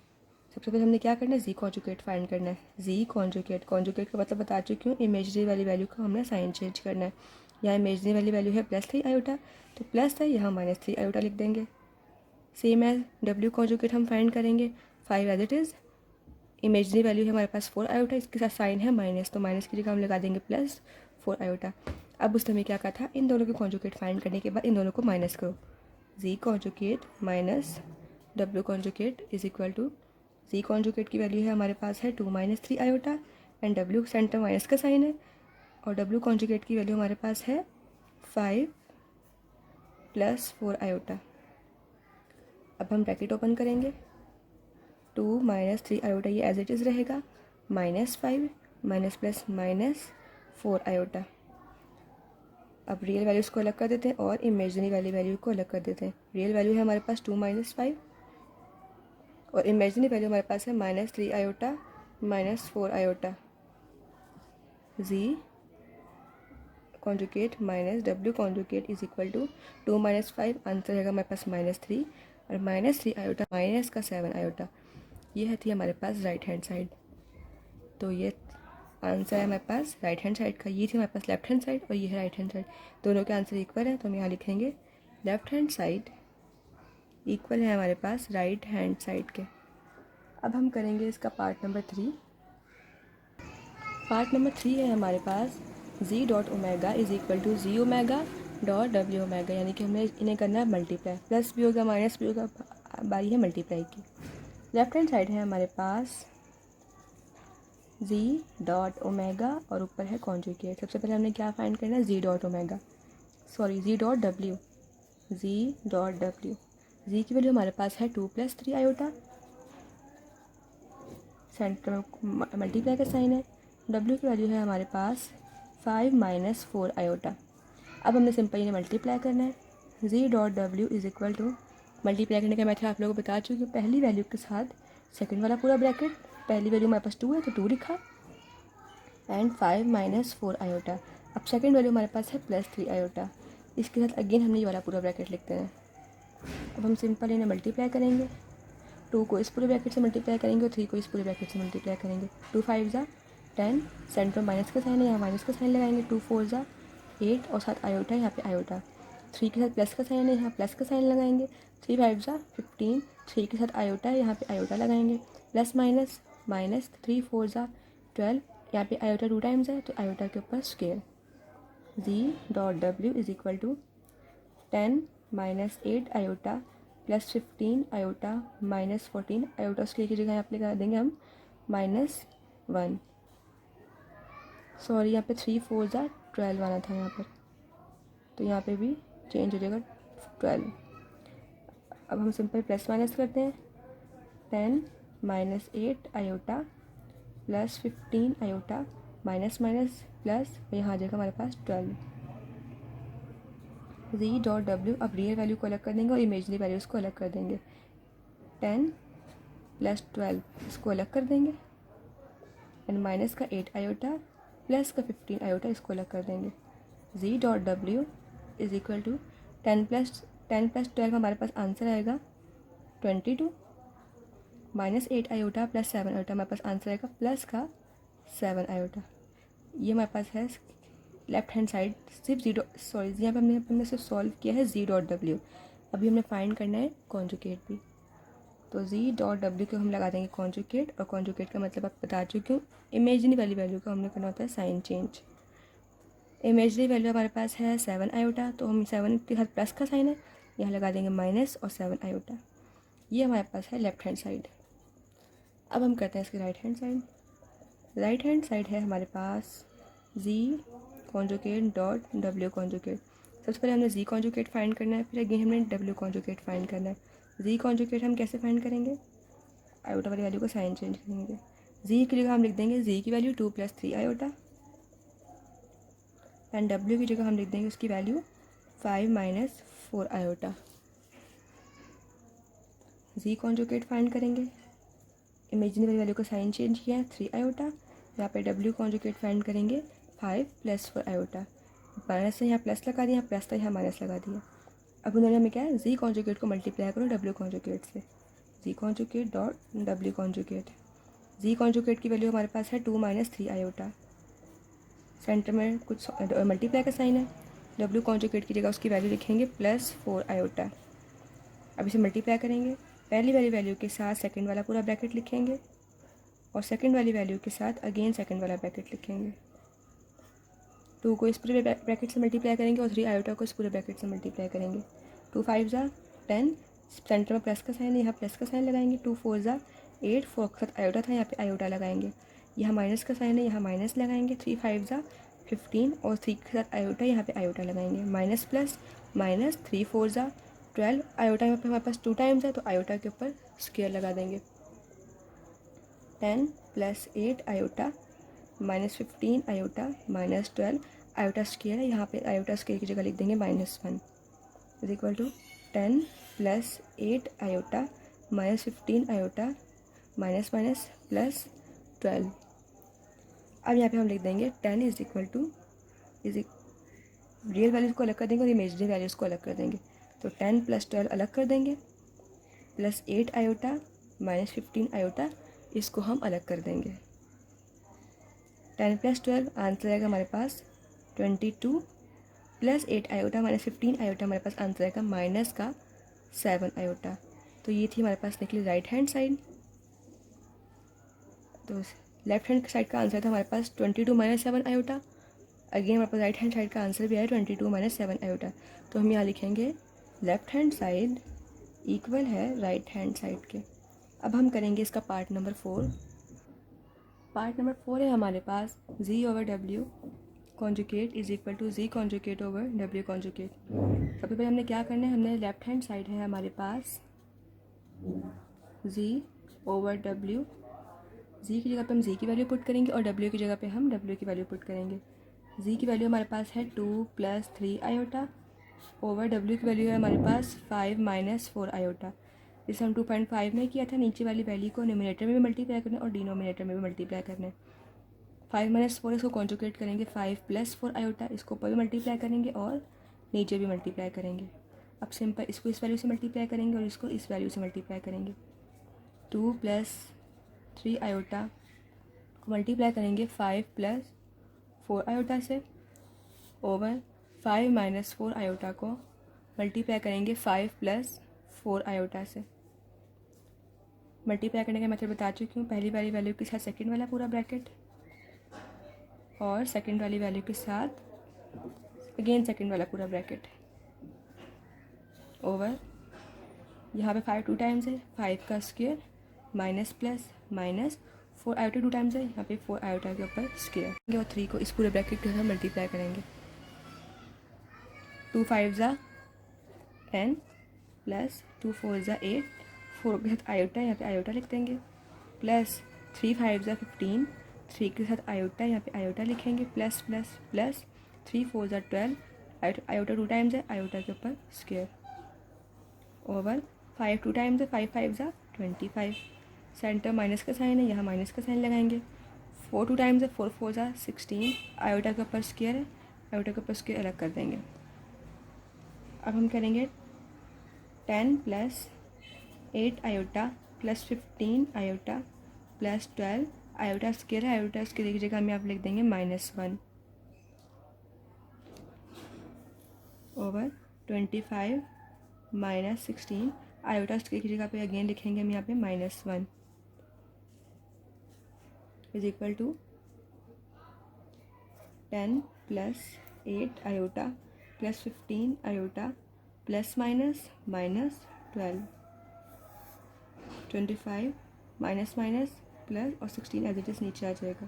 सबसे पहले हमने क्या करना है, z कॉन्जुगेट फाइंड करना है। z कॉन्जुगेट, कॉन्जुगेट का मतलब बता चुकी हूँ, इमेजनरी वाली वैल्यू का हमने साइन चेंज करना है। यहाँ इमेजनरी वाली वैल्यू है +3 आयोटा, तो प्लस है, यहाँ -3 आयोटा लिख देंगे। सेम एज w कॉन्जुगेट हम फाइंड करेंगे, 5 as it is. Imaginary value है हमारे पास 4 आयोटा, इसके साथ साइन है माइनस, तो माइनस की जगह हम लगा देंगे +4 आयोटा। अब उसने हमें क्या कहा था, इन दोनों के कॉन्जुगेट फाइंड करने के बाद इन दोनों को माइनस करो। z conjugate minus w conjugate is equal to, z conjugate की वैल्यू है हमारे पास है 2 - 3 iota and w center minus का साइन है, और w कॉन्जुगेट की वैल्यू हमारे पास है 5 + 4 आयोटा। अब हम ब्रैकेट ओपन करेंगे, 2 - 3 आयोटा ये एज इट इज़ रहेगा, -5 माइनस प्लस -4 आयोटा। अब रियल वैल्यूज़ को अलग कर देते हैं और इमेजनरी वाली वैल्यू को अलग कर देते हैं। रियल वैल्यू है हमारे पास 2 - 5 और इमेजनरी वैल्यू हमारे पास है -3 iota -4 iota. z conjugate minus w conjugate is equal to 2 - 5, answer रहेगा हमारे पास -3 और -3 आयोटा माइनस का 7 आयोटा। ये थी हमारे पास राइट हैंड साइड। तो ये आंसर है हमारे पास राइट हैंड साइड का, ये थी हमारे पास लेफ्ट हैंड साइड और ये है राइट हैंड साइड। दोनों के आंसर इक्वल है, तो हम यहाँ लिखेंगे लेफ्ट हैंड साइड इक्वल है हमारे पास राइट हैंड साइड के। अब हम करेंगे इसका पार्ट नंबर 3। पार्ट नंबर 3 है हमारे पास z dot omega is equal to z omega dot w omega, यानी कि हमें इन्हें करना है मल्टीप्लाई, प्लस भी होगा माइनस भी होगा, बारी है मल्टीप्लाई की। लेफ्ट हैंड साइड है हमारे पास z डॉट ओमेगा और ऊपर है कॉन्जुगेट। सबसे पहले हमने क्या फाइंड करना है, z dot omega, sorry z dot w, z की वैल्यू हमारे पास है 2 + 3 आयोटा, सेंटर में मल्टीप्लाई का साइन है। w की वैल्यू है हमारे पास 5 - 4 आयोटा। अब हमने सिंपल इन्हें मल्टीप्लाई करना है। z dot w is equal to, multiply करने का मेथड आप लोगों को बता चुकी हूँ, पहली वैल्यू के साथ सेकंड वाला पूरा ब्रैकेट, पहली वैल्यू हमारे पास 2 है तो 2 लिखा एंड 5 - 4 आयोटा। अब सेकंड वैल्यू हमारे पास है +3 आयोटा, इसके साथ अगेन हमने ये वाला पूरा ब्रैकेट लिखते हैं। अब हम सिंपल इन्हें मल्टीप्लाई करेंगे, 2 को इस पूरे ब्रैकेट से मल्टीप्लाई करेंगे और 3 को इस पूरे ब्रैकेट से मल्टीप्लाई करेंगे। 2 × 5 = 10, सेंटर माइनस का साइन है, यहाँ माइनस का साइन लगाएंगे, 2 × 4 = 8 और साथ आयोटा यहाँ पे आयोटा। 3 के साथ प्लस का साइन है, यहाँ प्लस का साइन लगाएंगे, 3 × 5 = 15, 3 के साथ आयोटा है, यहाँ पे आयोटा लगाएंगे, प्लस माइनस माइनस, 3 × 4 = 12, यहाँ पे आयोटा 2 टाइम्स है तो आयोटा के ऊपर square. z dot w is equal to 10 - 8 iota plus 15 iota -14 iota, उसकी जगह यहाँ पे लगा देंगे हम -1, सॉरी यहाँ पे 3 × 4 = 12 आना था यहाँ पर, तो यहाँ पे भी चेंज हो जाएगा 12। अब हम सिंपल प्लस माइनस करते हैं, 10 minus 8 iota plus 15 iota minus minus plus, यहाँ आ जाएगा हमारे पास 12। जी डॉट डब्ल्यू, अब रियल वैल्यू को अलग कर देंगे और इमेजनरी वैल्यूज को अलग कर देंगे। 10 प्लस 12 इसको अलग कर देंगे, एंड माइनस का 8 आयोटा प्लस का 15 आयोटा इसको अलग कर देंगे। जी डॉट डब्ल्यू इज इक्वल टू 10 प्लस 12 हमारे पास आंसर आएगा 22, माइनस 8 आयोटा प्लस 7 आयोटा हमारे पास आंसर आएगा प्लस का 7 आयोटा। ये हमारे पास है लेफ्ट हैंड साइड सिर्फ जीरो, सॉरी यहाँ पे हमने सिर्फ सॉल्व किया है जी डॉट डब्ल्यू। अभी हमने फाइंड करना है कॉन्जुगेट भी, तो जी डॉट डब्ल्यू को हम लगा देंगे कॉन्जुगेट, और कॉन्जुगेट का मतलब आप बता चुकी हूँ, इमेजनरी वाली वैल्यू को हमने करना होता है साइन चेंज। इमेजनरी वैल्यू हमारे पास है 7 आयोटा, तो हम 7 के साथ प्लस का साइन है, यहाँ लगा देंगे माइनस और 7 आयोटा। ये हमारे पास है लेफ्ट हैंड साइड। अब हम करते हैं इसकी right hand side. Right hand side है हमारे पास z conjugate dot W conjugate. सबसे पहले हमने जी कॉन्जुगेट फाइंड करना है, फिर अगेन हमने डब्ल्यू कॉन्जुगेट फाइंड करना है। जी कॉन्जुगेट हम कैसे फाइंड करेंगे, आयोटा वाली वैल्यू को साइन चेंज करेंगे। जी की जगह हम लिख देंगे जी की वैल्यू 2 + 3 आयोटा, एंड डब्ल्यू की जगह हम लिख देंगे उसकी value 5 - 4 iota. Z conjugate find करेंगे, इमेजिनरी वाली वैल्यू को साइन चेंज किया है 3 आयोटा, यहाँ पे डब्ल्यू कॉन्जुगेट फाइंड करेंगे 5 + 4 आयोटा। माइनस से यहाँ प्लस लगा दिया, प्लस था यहाँ माइनस लगा दिया। अब उन्होंने हमें क्या है, जी कॉन्जुगेट को मल्टीप्लाई करो डब्ल्यू कॉन्जुगेट से, z conjugate dot W conjugate. Z conjugate की वैल्यू हमारे पास है 2 - 3 आयोटा, सेंटर में कुछ मल्टीप्लाई का साइन है, डब्ल्यू कॉन्जुगेट की जगह उसकी वैल्यू लिखेंगे +4 आयोटा। अब इसे मल्टीप्लाई करेंगे, पहली वाली वैल्यू के साथ सेकंड वाला पूरा ब्रैकेट लिखेंगे, और सेकंड वाली वैल्यू के साथ अगेन सेकंड वाला ब्रैकेट लिखेंगे। 2 को इस पूरे ब्रैकेट से मल्टीप्लाई करेंगे और 3 आयोटा को इस पूरे ब्रैकेट से मल्टीप्लाई करेंगे। 2 × 5 = 10, सेंटर में प्लस का साइन है, यहाँ प्लस का साइन लगाएंगे। 2 × 4 = 8, 4 के साथ आयोटा था, यहाँ पे आयोटा लगाएंगे। यहाँ माइनस का साइन है, यहाँ माइनस लगाएंगे। 3 × 5 = 15, और 3 के साथ आयोटा, यहाँ पे आयोटा लगाएंगे। माइनस प्लस माइनस, 3 × 4 = 12, आयोटा यहाँ पे हमारे पास 2 टाइम्स है, तो आयोटा के ऊपर स्क्वायर लगा देंगे। 10 + 8 आयोटा -15 आयोटा -12 आयोटा स्क्वायर है, यहाँ पे आयोटा स्क्वायर की जगह लिख देंगे -1 is equal to 10 + 8 iota -15 iota minus plus 12। अब यहाँ पे हम लिख देंगे 10 is equal to real values को अलग कर देंगे और इमेजनरी वैल्यूज़ को अलग कर देंगे। तो 10 + 12 अलग कर देंगे, +8 आयोटा -15 आयोटा इसको हम अलग कर देंगे। 10 + 12 आंसर आएगा हमारे पास 22, +8 आयोटा -15 आयोटा हमारे पास आंसर आएगा -7 आयोटा। तो ये थी हमारे पास निकली राइट हैंड साइड। तो लेफ्ट हैंड साइड का आंसर था हमारे पास 22 - 7 आयोटा। अगेन हमारे पास राइट हैंड साइड का आंसर भी आया 22 - 7 आयोटा। तो हम यहाँ लिखेंगे लेफ्ट हैंड साइड इक्वल है राइट हैंड साइड के। अब हम करेंगे इसका पार्ट नंबर 4। पार्ट नंबर 4 है हमारे पास Z/W conjugate is equal to Z conjugate over W conjugate. सबसे पहले हमने क्या करना है, हमने लेफ्ट हैंड साइड है हमारे पास Z/W, Z की जगह पे हम Z की वैल्यू पुट करेंगे और W की जगह पे हम W की वैल्यू पुट करेंगे। Z की वैल्यू हमारे पास है 2 + 3 आयोटा ओवर W की वैल्यू है हमारे पास 5 - 4 आयोटा। इसे हम 2.5 में किया था, नीचे वाली वैल्यू को न्यूमरेटर में भी मल्टीप्लाई करना है और डिनोमिनेटर में भी मल्टीप्लाई करना है। 5 - 4 इसको कॉन्जुगेट करेंगे 5 + 4 आयोटा, इसको ऊपर भी मल्टीप्लाई करेंगे और नीचे भी मल्टीप्लाई करेंगे। अब सिंपल इसको इस वैल्यू से मल्टीप्लाई करेंगे और इसको इस वैल्यू से मल्टीप्लाई करेंगे। 2 + 3 आयोटा को मल्टीप्लाई करेंगे 5 + 4 आयोटा से, ओवर 5 - 4 आयोटा को मल्टीप्लाई करेंगे 5 + 4 आयोटा से। मल्टीप्लाई करने का मेथड बता चुकी हूँ, पहली वाली वैल्यू के साथ सेकंड वाला पूरा ब्रैकेट और सेकंड वाली वैल्यू के साथ अगेन सेकंड वाला पूरा ब्रैकेट, ओवर यहाँ पे 5 2 टाइम्स है, 5 का square minus plus minus 4 iota 2 times है, यहाँ पे 4 आयोटा के ऊपर स्क्वायर और 3 को इस पूरे ब्रैकेट के साथ मल्टीप्लाई करेंगे। 2 × 5 = 10 प्लस 2 4 ज़ा 8, 4 के साथ आयोटा, यहाँ पे आयोटा लिख देंगे, प्लस 3 5 ज़ा 15, 3 के साथ आयोटा, यहाँ पे आयोटा लिखेंगे, प्लस प्लस प्लस 3 4 ज़ा 12, आयोटा 2 टाइम्स है, आयोटा के ऊपर स्क्वायर, ओवर 5 2 टाइम्स है, 5 5 ज़ा 25, सेंटर माइनस का साइन है, यहाँ माइनस का साइन लगाएंगे, 4 2 टाइम्स है, 4 4 ज़ा 16, आयोटा के ऊपर स्क्वायर है, आयोटा के ऊपर स्क्वायर अलग कर देंगे। अब हम करेंगे 10 plus 8 iota plus 15 iota plus 12 iota square है, आयोटा स्क्वायर की जगह हम यहाँ पर लिख देंगे -1 ओवर 25 माइनस 16, आयोटा स्क्वायर की जगह पे अगेन लिखेंगे हम यहाँ पे -1 is equal to 10 plus 8 iota plus 15 iota plus minus -12, 25 minus minus plus और 16 एज इट इज़ नीचे आ जाएगा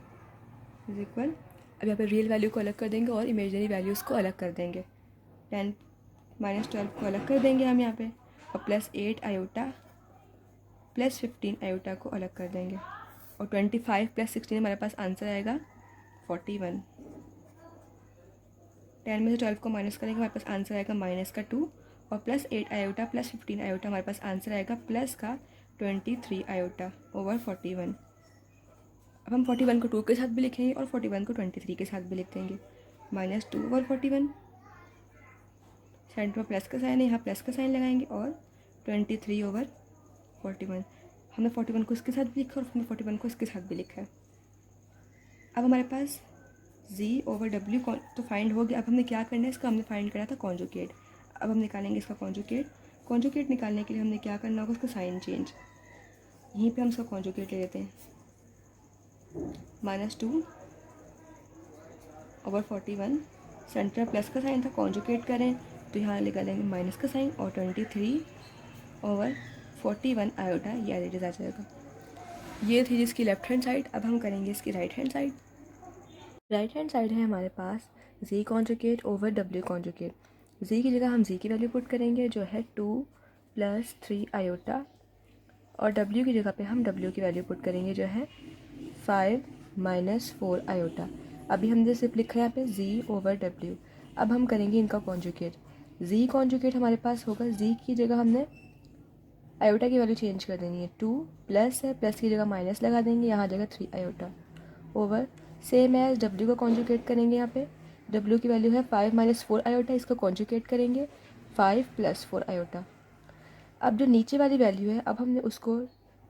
इज इक्वल। अब यहाँ पे रियल वैल्यू को अलग कर देंगे और इमेजिनरी वैल्यूज़ को अलग कर देंगे। 10 -12 को अलग कर देंगे हम यहाँ पे, और प्लस 8 आयोटा प्लस 15 आयोटा को अलग कर देंगे, और 25 प्लस 16 हमारे पास आंसर आएगा 41। 10 में से 12 को माइनस करेंगे, हमारे पास आंसर आएगा -2, और प्लस 8 आयोटा प्लस 15 आयोटा हमारे पास आंसर आएगा प्लस का 23 आयोटा ओवर 41। अब हम 41 को 2 के साथ भी लिखेंगे और 41 को 23 के साथ भी लिख देंगे, -2 ओवर 41, सेंटर में प्लस का साइन है, यहाँ प्लस का साइन लगाएंगे, और 23 ओवर 41। हमने 41 को इसके साथ भी लिखा और हमने 41 को इसके साथ भी लिखा है। अब हमारे पास z ओवर w तो फाइंड हो गया। अब हमने क्या करना है, इसका हमने फाइंड करा था कॉन्जुगेट। अब हम निकालेंगे इसका कॉन्जुगेट निकालने के लिए हमने क्या करना होगा, उसका साइन चेंज, यहीं पे हम इसका कॉन्जुगेट ले लेते हैं, -2 ओवर 41, सेंटर प्लस का साइन था, कॉन्जुगेट करें तो यहाँ लगा देंगे माइनस का साइन, और 23 ओवर 41 आयोटा ये एज इट इज़ आ जाएगा। ये थी जिसकी लेफ्ट हैंड साइड। अब हम करेंगे इसकी right hand side. Right hand side है हमारे पास z conjugate over w conjugate. z की जगह हम z की वैल्यू पुट करेंगे जो है 2 + 3 आयोटा, और w की जगह पे हम w की वैल्यू पुट करेंगे जो है 5 - 4 आयोटा। अभी हमने सिर्फ लिखा है यहाँ पे z ओवर w। अब हम करेंगे इनका कॉन्जुगेट। z कॉन्जुगेट हमारे पास होगा, z की जगह हमने आयोटा की वैल्यू चेंज कर देनी है, 2 प्लस है, प्लस की जगह माइनस लगा देंगे, यहाँ आ जाएगा 3 iota over same as w को कॉन्जुगेट करेंगे। यहाँ पे w की वैल्यू है 5 - 4 आयोटा, इसको कॉन्जुगेट करेंगे 5 + 4 आयोटा। अब जो नीचे वाली वैल्यू है, अब हमने उसको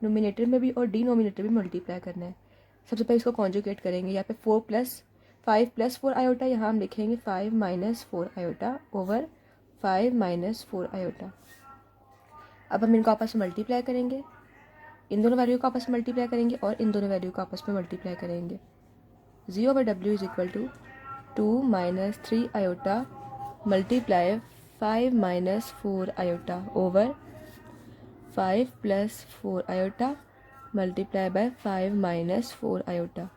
नोमिनेटर में भी और डिनोमिनेटर में मल्टीप्लाई करना है। सबसे पहले इसको कॉन्जुगेट करेंगे, यहाँ पे 5 + 4 आयोटा, यहाँ हम लिखेंगे 5 - 4 आयोटा ओवर 5 - 4 आयोटा। अब हम इनको आपस में मल्टीप्लाई करेंगे, इन दोनों वैल्यू को आपस में मल्टीप्लाई करेंगे और इन दोनों वैल्यू को आपस में मल्टीप्लाई करेंगे। z over w is equal to 2 - 3 iota multiply 5 - 4 iota over 5 + 4 iota multiply by 5 - 4 iota.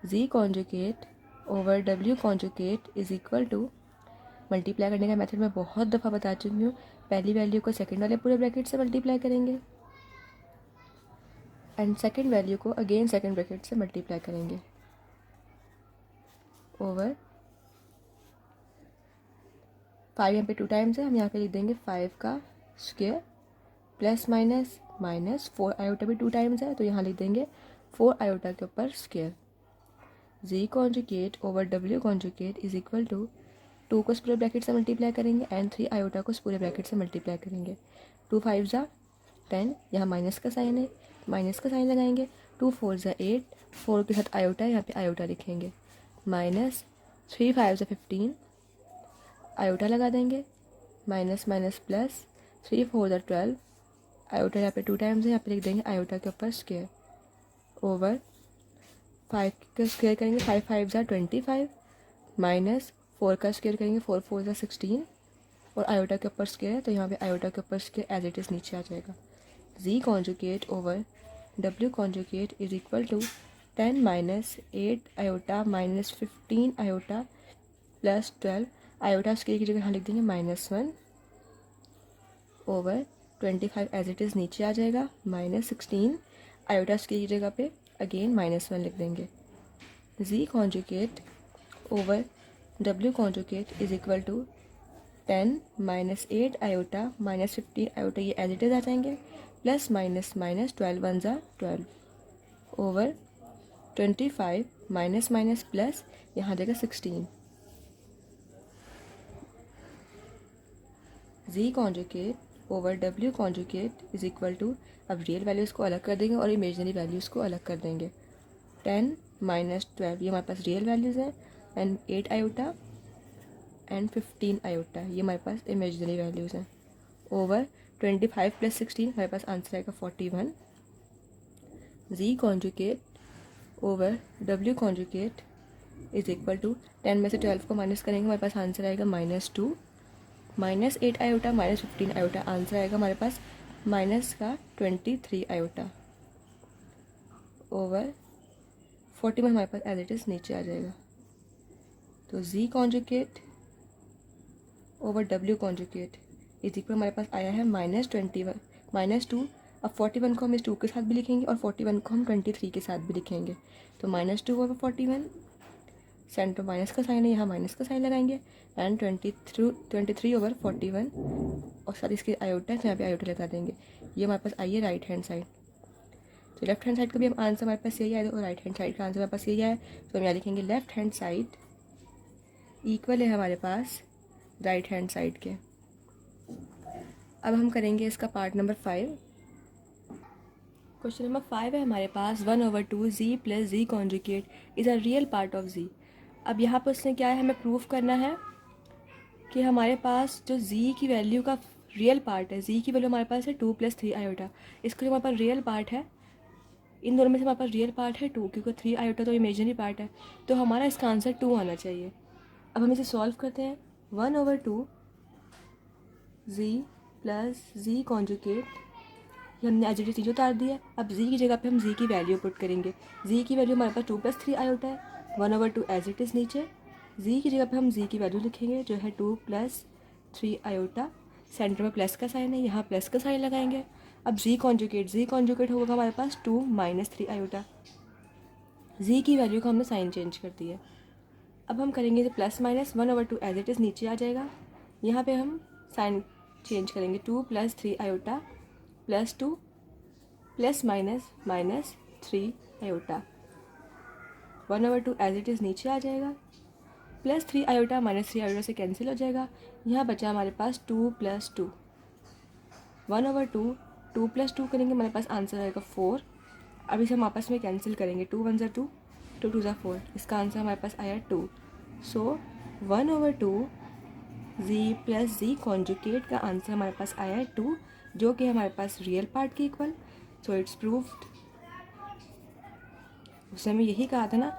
z conjugate over w conjugate is equal to, multiply करने का मेथड मैं बहुत दफ़ा बता चुकी हूँ, पहली वैल्यू को सेकंड वाले पूरे ब्रैकेट से मल्टीप्लाई करेंगे एंड सेकंड वैल्यू को अगेन सेकंड ब्रैकेट से मल्टीप्लाई करेंगे ओवर 5, यहाँ पे 2 टाइम्स है, हम यहाँ पे लिख देंगे 5 का स्क्वायर प्लस माइनस 4 आयोटा भी 2 टाइम्स है, तो यहाँ लिख देंगे 4 आयोटा के ऊपर square. z conjugate over w conjugate is equal to 2 को पूरे ब्रैकेट से मल्टीप्लाई करेंगे एंड 3 आयोटा को पूरे ब्रैकेट से मल्टीप्लाई करेंगे। 2 5 ज़ा 10, यहाँ माइनस का साइन है, माइनस का साइन लगाएंगे, 2 4 ज़ा 8, 4 के साथ आयोटा है, यहाँ पे आयोटा लिखेंगे, -3 5 ज़ा 15 आयोटा लगा देंगे, माइनस प्लस 3 4 ज़ा 12 आयोटा, यहाँ पे 2 टाइम्स है, यहाँ पे लिख देंगे आयोटा के ऊपर स्क्वायर ओवर 5 का स्क्वायर करेंगे, 5 5 ज़ा 25 माइनस 4 का स्क्वायर करेंगे, 4 4 ज़ा 16 और आयोटा के ऊपर स्क्वायर है, तो यहाँ पे आयोटा के ऊपर स्क्वायर एज इट इज़ नीचे आ जाएगा। z conjugate over w conjugate is equal to 10 - 8 iota -15 iota plus 12 iota square की जगह यहाँ लिख देंगे -1 ओवर 25 एज इट इज़ नीचे आ जाएगा, -16 आयोटा की जगह पे अगेन -1 लिख देंगे। z conjugate over w conjugate is equal to 10 -8 iota -15 iota, ये एज इट इज़ आ जाएंगे, प्लस माइनस माइनस 12 1 ज़ा 12 ओवर 25 माइनस माइनस प्लस यहाँ देगा 16। z conjugate over w conjugate is equal to, अब रियल वैल्यूज़ को अलग कर देंगे और इमेजनरी वैल्यूज़ को अलग कर देंगे। 10 -12 ये हमारे पास रियल वैल्यूज़ हैं, एंड 8 आयोटा एंड 15 आयोटा ये हमारे पास इमेजनरी वैल्यूज़ हैं, ओवर 25 + 16 हमारे पास आंसर आएगा 41। z conjugate over w conjugate is equal to 10 में से 12 को माइनस करेंगे हमारे पास आंसर आएगा -2, -8 आयोटा -15 आयोटा आंसर आएगा हमारे पास -23 आयोटा, ओवर 41 हमारे पास एज इट इज़ नीचे आ जाएगा। तो z conjugate over w conjugate is equal हमारे पास आया है -2। अब 41 को हम इस 2 के साथ भी लिखेंगे और 41 को हम 23 के साथ भी लिखेंगे। तो -2 ओवर 41, सेंटर माइनस का साइन है, यहाँ माइनस का साइन लगाएंगे, एंड 23 ओवर 41 और साथ इसके आयोटा है, यहाँ पे आयोटा लगा देंगे। ये हमारे पास आई है राइट हैंड साइड। तो लेफ्ट हैंड साइड का भी हम आंसर हमारे पास यही आया और राइट हैंड साइड का आंसर हमारे पास यही आया। तो हम यहाँ लिखेंगे लेफ्ट हैंड साइड इक्वल है हमारे पास राइट हैंड साइड के। अब हम करेंगे इसका पार्ट नंबर 5। क्वेश्चन नंबर 5 है हमारे पास 1/2 z + z conjugate is a real part of z। अब यहाँ पर उसने क्या है, हमें प्रूफ करना है कि हमारे पास जो z की वैल्यू का रियल पार्ट है, z की वैल्यू हमारे पास है 2 + 3 आयोटा, इसका जो हमारे पास रियल पार्ट है, इन दोनों में से हमारे पास रियल पार्ट है 2, क्योंकि 3 आयोटा तो इमेजिनरी पार्ट है, तो हमारा इसका आंसर 2 आना चाहिए। अब हम इसे सॉल्व करते हैं। 1/2 z + z कॉन्जुगेट, ये हमने एज इट इज़ चीज़ उतार दी है। अब z की जगह पे हम z की वैल्यू पुट करेंगे। z की वैल्यू हमारे पास 2 + 3 आयोटा है, 1/2 एज इट इज़ नीचे। z की जगह पे हम z की वैल्यू लिखेंगे जो है 2 + 3 आयोटा, सेंटर में प्लस का साइन है, यहाँ प्लस का साइन लगाएंगे। अब z कॉन्जुगेट होगा हमारे पास 2 - 3 आयोटा, z की वैल्यू का हमने साइन चेंज कर दिया है। अब हम करेंगे इसे plus minus, 1/2 as it is नीचे आ जाएगा, यहाँ पे हम साइन चेंज करेंगे, 2 + 3 iota +2 plus minus -3 iota, 1/2 as it is नीचे आ जाएगा, +3 आयोटा -3 आयोटा से कैंसिल हो जाएगा, यहाँ बचा हमारे पास 2 + 2, 1/2 2 + 2 करेंगे हमारे पास आंसर आएगा 4। अब इसे हम आपस में कैंसिल करेंगे, 2 1 = 2, 2 2 = 4, इसका आंसर हमारे पास आया 2। सो 1/2 z + z कॉन्जुगेट का आंसर हमारे पास आया है 2, जो कि हमारे पास रियल पार्ट के इक्वल। So it's proved. उसने हमें यही कहा था ना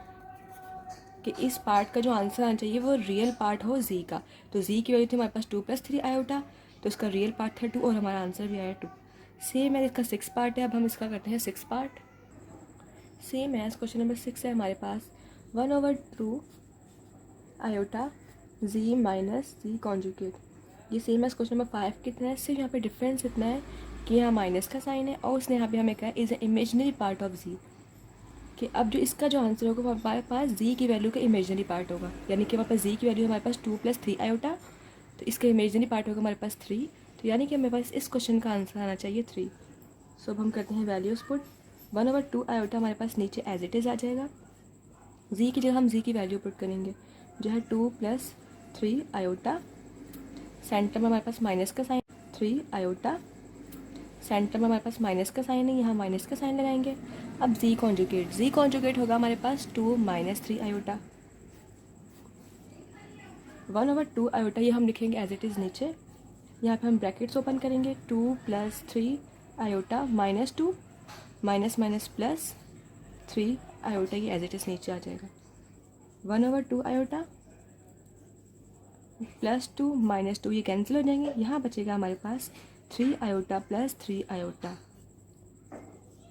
कि इस पार्ट का जो आंसर आना चाहिए वो रियल पार्ट हो z का। तो z की वैल्यू थी हमारे पास 2 + 3 आयोटा, तो इसका रियल पार्ट था 2 और हमारा आंसर भी आया 2। सेम है इसका 6 पार्ट है, अब हम इसका करते हैं 6 पार्ट। सेम है क्वेश्चन नंबर 6 है हमारे पास 1/2 आयोटा z - z कॉन्जुगेट, ये सेम है क्वेश्चन नंबर 5 कितना है, सिर्फ यहाँ पे डिफरेंस इतना है कि यहाँ माइनस का साइन है और उसने यहाँ पे हमें कहा है is a imaginary part of z, कि अब जो इसका जो आंसर होगा वो हमारे पास z की वैल्यू का इमेजिनरी पार्ट होगा, यानी कि हमारे पास z की वैल्यू हमारे पास 2 + 3 आयोटा, तो इसका इमेजिनरी पार्ट होगा हमारे पास 3, तो यानी कि हमारे पास इस क्वेश्चन का आंसर आना चाहिए 3। सो अब हम करते हैं वैल्यूज़ पुट। 1/2 आयोटा हमारे पास नीचे एज इट इज़ आ जाएगा, z की जगह हम z की वैल्यू पुट करेंगे जो है 2 + 3 आयोटा, सेंटर में हमारे पास माइनस का साइन 3 आयोटा, सेंटर में हमारे पास माइनस का साइन है, यहाँ माइनस का साइन लगाएंगे। अब z कॉन्जुगेट होगा हमारे पास 2 - 3 आयोटा, 1/2 आयोटा ये हम लिखेंगे एज इट इज़ नीचे, यहाँ पे हम ब्रैकेट्स ओपन करेंगे, 2 + 3 आयोटा -2 माइनस प्लस 3 आयोटा, ये एज इट इज़ नीचे आ जाएगा, 1/2 आयोटा +2 -2 ये कैंसिल हो जाएंगे, यहाँ बचेगा हमारे पास 3 आयोटा + 3 आयोटा,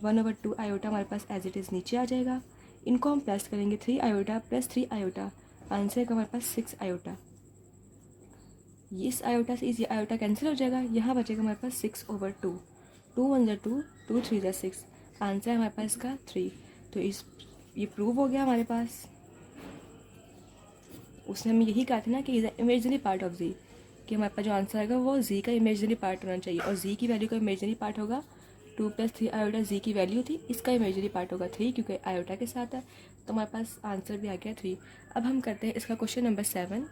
1/2 आयोटा हमारे पास एज इट इज़ नीचे आ जाएगा, इनको हम प्लस करेंगे, 3 आयोटा + 3 आयोटा, आंसर का हमारे पास 6 आयोटा, ये इस आयोटा से इस आयोटा कैंसिल हो जाएगा, यहाँ बचेगा हमारे पास 6/2। 2 1 ज़ा 2, 2 3 ज़ा 6, आंसर है हमारे पास इसका 3। तो ये प्रूव हो गया हमारे पास। उसने हमें यही कहा था ना कि इज इमेजनरी पार्ट ऑफ जी, कि हमारे पास जो आंसर आएगा वो जी का इमेजनरी पार्ट होना चाहिए, और जी की वैल्यू का इमेजनरी पार्ट होगा 2 + 3 आयोटा। जी की वैल्यू थी, इसका इमेजनरी पार्ट होगा 3 क्योंकि आयोटा के साथ है, तो हमारे पास आंसर भी आ गया 3। अब हम करते हैं इसका क्वेश्चन नंबर 7।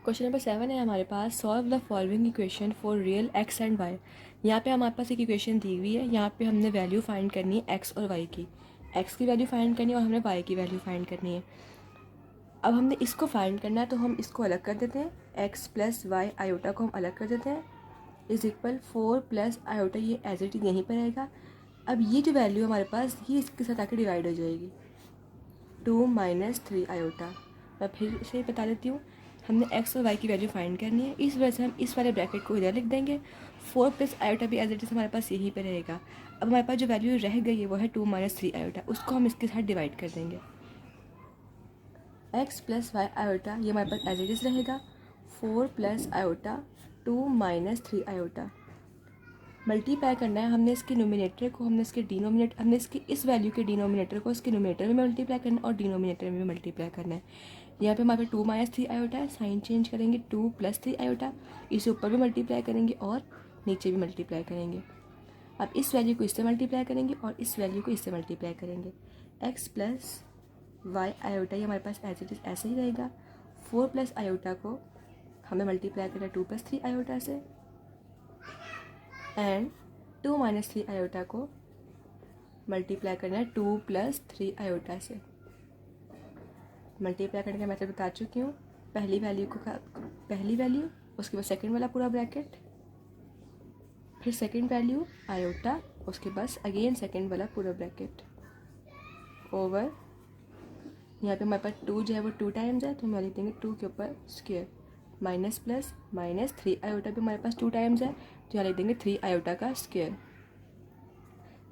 क्वेश्चन नंबर 7 है हमारे पास, solve the following equation for real x and y. यहाँ पे हमारे पास एक इक्वेशन दी हुई है, यहाँ पे हमने वैल्यू फाइंड करनी है एक्स और वाई की। एक्स की वैल्यू फाइंड करनी है और हमने वाई की वैल्यू फाइंड करनी है। अब हमने इसको फाइंड करना है, तो हम इसको अलग कर देते हैं, एक्स प्लस वाई आयोटा को हम अलग कर देते हैं, इज इक्वल 4 + आयोटा, ये एज इट इज यहीं पर रहेगा। अब ये जो वैल्यू हमारे पास, ये इसके साथ आकर डिवाइड हो जाएगी, 2 - 3 आयोटा। मैं फिर से बता देती हूँ, हमने एक्स और वाई की वैल्यू फाइंड करनी है, इस वजह से हम इस वाले ब्रैकेट को इधर लिख देंगे। 4 + आयोटा भी एज इट इज हमारे पास यहीं पर रहेगा। अब हमारे पास जो वैल्यू रह गई है वो है 2 - 3 आयोटा, उसको हम इसके साथ डिवाइड कर देंगे। एक्स प्लस वाई आयोटा, ये हमारे पास एज इट इज रहेगा, 4 + आयोटा 2 - 3 आयोटा। मल्टीप्लाई करना है हमने इसके नोमिनेटर को, हमने इसकी इस वैल्यू के डिनोमिनेटर को इसके नोमिनेटर में मल्टीप्लाई करना है और डिनोमिनेटर में भी मल्टीप्लाई करना है। यहाँ पे हमारे पास 2 - 3 आयोटा है, साइन चेंज करेंगे, 2 + 3 आयोटा, इसे ऊपर भी मल्टीप्लाई करेंगे और नीचे भी मल्टीप्लाई करेंगे। अब इस वैल्यू को इससे मल्टीप्लाई करेंगे और इस वैल्यू को इससे मल्टीप्लाई करेंगे। एक्स प्लस वाई आयोटा, ये हमारे पास एज इट इज ऐसे ही रहेगा। 4 + आयोटा को हमें मल्टीप्लाई करना है 2 + 3 आयोटा से, एंड 2 - 3 आयोटा को मल्टीप्लाई करना है 2 + 3 आयोटा से। मल्टीप्लाई करने का मेथड बता चुकी हूँ, पहली वैल्यू, उसके बाद सेकंड वाला पूरा ब्रैकेट, फिर सेकंड वैल्यू आयोटा, उसके बाद अगेन सेकंड वाला पूरा ब्रैकेट, ओवर, यहाँ पे हमारे पास 2 जो है वो 2 टाइम्स है, तो हम लिख देंगे 2 के ऊपर स्क्वायर, माइनस प्लस -3 आयोटा भी हमारे पास 2 टाइम्स है, तो यहाँ लिख देंगे 3 आयोटा का square.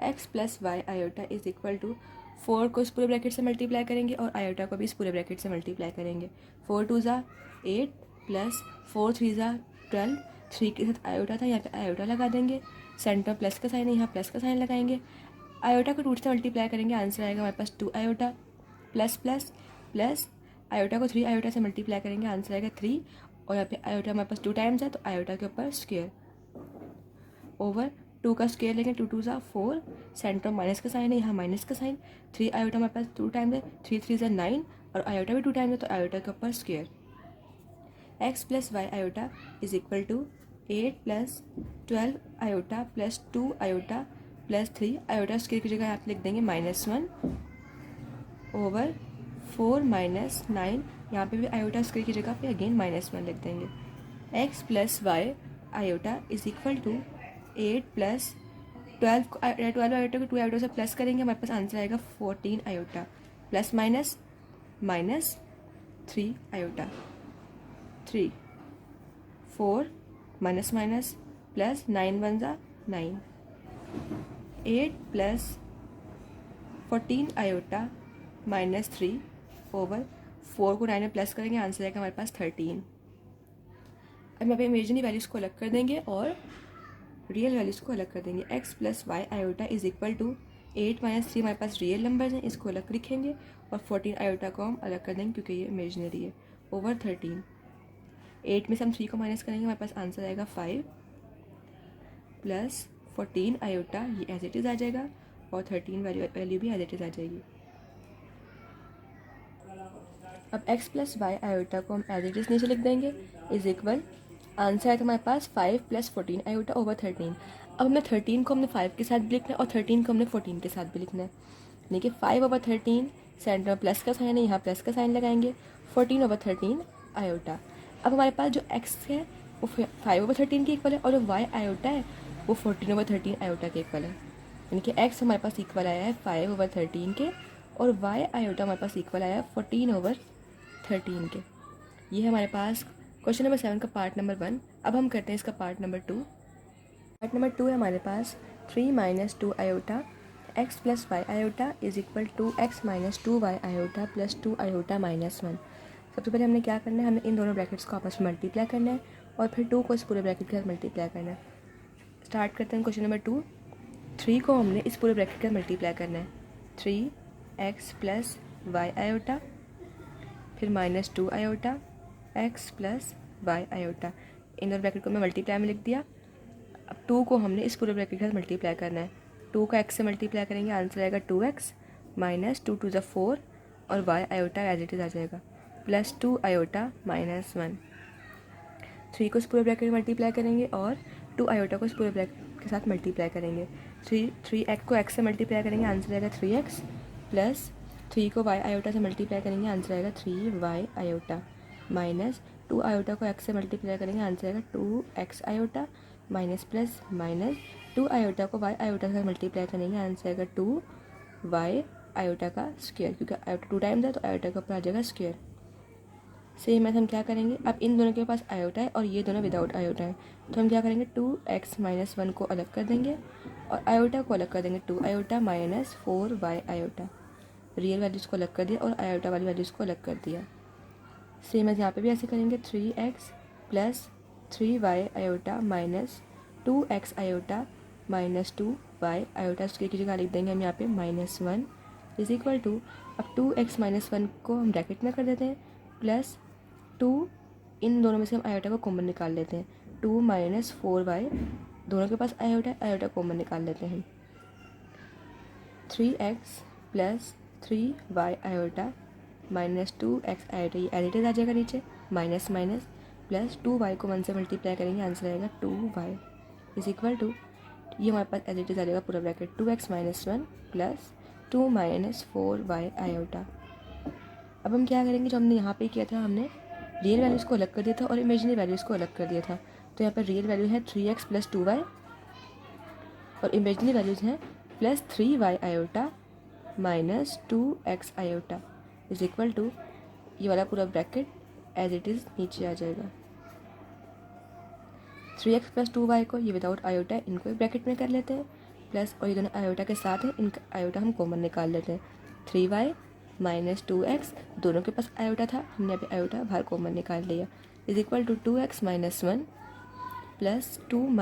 X plus Y iota is equal to 4 को इस पूरे ब्रैकेट से मल्टीप्लाई करेंगे और आयोटा को भी इस पूरे ब्रैकेट से मल्टीप्लाई करेंगे। 4 2 ज़ा 8 प्लस 4 3 ज़ा 12, 3 के साथ आयोटा था, यहाँ पे आयोटा लगा देंगे, सेंटर प्लस का साइन है, यहाँ प्लस का साइन लगाएंगे, आयोटा को रूट से मल्टीप्लाई करेंगे, आंसर आएगा हमारे पास 2 iota, plus plus plus iota को 3 आयोटा से मल्टीप्लाई करेंगे, आंसर आएगा 3, और यहाँ पे आयोटा हमारे पास 2 टाइम्स है, तो आयोटा के ऊपर स्क्वायर, ओवर 2 का स्क्वायर लेंगे, 2 2 ज़ा 4, सेंटर माइनस का साइन है, यहाँ माइनस का साइन, 3 आयोटा हमारे पास 2 टाइम्स है, 3 3 ज़ा 9, और आयोटा भी 2 टाइम्स है, तो आयोटा के ऊपर square. X plus Y iota is equal to 8 + 12 iota plus 2 iota plus 3 iota, square की जगह आप लिख देंगे -1, ओवर 4 - 9, यहाँ पे भी आयोटा स्क्वायर की जगह पे अगेन -1 लिख देंगे। X plus Y iota is equal to 8 + 12 iota को 2 आयोटा से प्लस करेंगे, हमारे पास आंसर आएगा 14 iota, plus minus -3 iota, 3 4 minus plus 9 1 ज़ा 9, 8 + 14 आयोटा -3 ओवर 4 को 9 में प्लस करेंगे, आंसर आएगा हमारे पास 13। अब यहाँ पे इमेजिनरी वैल्यूज़ को अलग कर देंगे और रियल वैल्यूज़ को अलग कर देंगे। X plus Y iota is equal to 8 - 3 हमारे पास रियल नंबर्स हैं, इसको अलग लिखेंगे, और 14 आयोटा को हम अलग कर देंगे क्योंकि ये इमेजिनरी है, ओवर 13। 8 में से हम 3 को माइनस करेंगे, हमारे पास आंसर आएगा 5 प्लस 14 आयोटा, ये एज इट इज़ आ जाएगा, और 13 वैल्यू भी एज इट इज़ आ जाएगी। अब एक्स प्लस वाई आयोटा को हम एज इट इज़ नीचे लिख देंगे, इज इक्वल, आंसर है हमारे पास 5 + 14 आयोटा ओवर 13। अब हमें 13 को हमने 5 के साथ भी लिखना है और 13 को हमने 14 के साथ भी लिखना है, यानी कि 5/13, सेंटर में प्लस का साइन है, यहाँ प्लस का साइन लगाएंगे, 14/13 आयोटा। अब हमारे पास जो एक्स है वो 5/13 के इक्वल है, और जो वाई आयोटा है वो 14/13 आयोटा के इक्वल है, यानी कि एक्स हमारे पास इक्वल आया है 5/13 के, और वाई आयोटा हमारे पास इक्वल आया है 14/13 के। ये है हमारे पास क्वेश्चन नंबर 7 का पार्ट नंबर 1। अब हम करते हैं इसका पार्ट नंबर 2। पार्ट नंबर 2 है हमारे पास 3 - 2 iota X plus Y iota is equal to x - 2 Y iota plus 2 iota -1। सबसे पहले हमने क्या करना है, हमें इन दोनों ब्रैकेट्स को आपस में मल्टीप्लाई करना है और फिर 2 को इस पूरे ब्रैकेट के साथ मल्टीप्लाई करना है। स्टार्ट करते हैं क्वेश्चन नंबर 2। 3 को हमने इस पूरे ब्रैकेट के साथ मल्टीप्लाई करना है। 3x प्लस वाई आयोटा, फिर -2 iota x plus Y iota. इन दोनों ब्रैकेट को मैं मल्टीप्लाई में लिख दिया। अब 2 को हमने इस पूरे ब्रैकेट के साथ मल्टीप्लाई करना है। 2 का x से मल्टीप्लाई करेंगे, आंसर आएगा 2x -2 2 4 और y iota as it is आ जाएगा +2 आयोटा -1। 3 को इस पूरे ब्रैकेट में मल्टीप्लाई करेंगे और 2 आयोटा को इस पूरे ब्रैकेट के साथ मल्टीप्लाई करेंगे। 3x को x से मल्टीप्लाई करेंगे, आंसर आएगा 3x प्लस 3 को y आयोटा से मल्टीप्लाई करेंगे, आंसर आएगा 3y आयोटा माइनस 2 आयोटा को x से मल्टीप्लाई करेंगे, आंसर आएगा 2x iota minus plus minus 2 iota को y आयोटा से मल्टीप्लाई करेंगे, आंसर आएगा 2y आयोटा का स्क्वायर, क्योंकि आयोटा 2 टाइम्स है तो आयोटा का ऊपर आ जाएगा स्क्वायर। सेम मैथ हम क्या करेंगे, अब इन दोनों के पास आयोटा है और ये दोनों विदाउट आयोटा है, तो हम क्या करेंगे 2x - 1 को अलग कर देंगे और आयोटा को अलग कर देंगे 2 iota minus 4y iota. Real values को अलग कर दिया और आयोटा वाली वैल्यूज़ को अलग कर दिया। सेम है यहाँ पे भी ऐसे करेंगे 3x plus 3y iota minus 2x iota minus 2y iota, उसकी की जगह लिख देंगे हम यहाँ पे -1 इज इक्वल टू, अब 2x - 1 को हम ब्रैकेट में कर देते हैं प्लस 2, इन दोनों में से हम आयोटा को कॉमन निकाल लेते हैं, 2 - 4y, दोनों के पास आयोटा है, आयोटा कॉमन निकाल लेते हैं। 3x plus 3y iota minus 2x iota, ये एज इट इज़ आ जाएगा नीचे, माइनस माइनस प्लस 2y को 1 से मल्टीप्लाई करेंगे, आंसर आएगा 2y इज इक्वल टू, ये हमारे पास एज इट इज़ आ जाएगा पूरा bracket 2x - 1 plus 2 - 4y iota. अब हम क्या करेंगे, जो हमने यहाँ पे किया था, हमने रियल वैल्यूज़ को अलग कर दिया था और इमेजिनरी वैल्यूज़ को अलग कर दिया था। तो यहाँ पर रियल वैल्यू है 3x प्लस 2y और इमेजिनरी वैल्यूज़ हैं plus 3y iota minus 2x iota is equal to, ये वाला पूरा ब्रैकेट एज इट इज़ नीचे आ जाएगा। 3x प्लस 2y को, ये विदाउट आयोटा है, इनको ब्रैकेट में कर लेते हैं प्लस, और ये दोनों आयोटा के साथ हैं, इनका आयोटा हम कॉमन निकाल लेते हैं। 3y माइनस 2x, दोनों के पास आयोटा था, हमने यहाँ पे आयोटा बाहर कॉमन निकाल लिया, is equal to 2x - 1 plus 2 -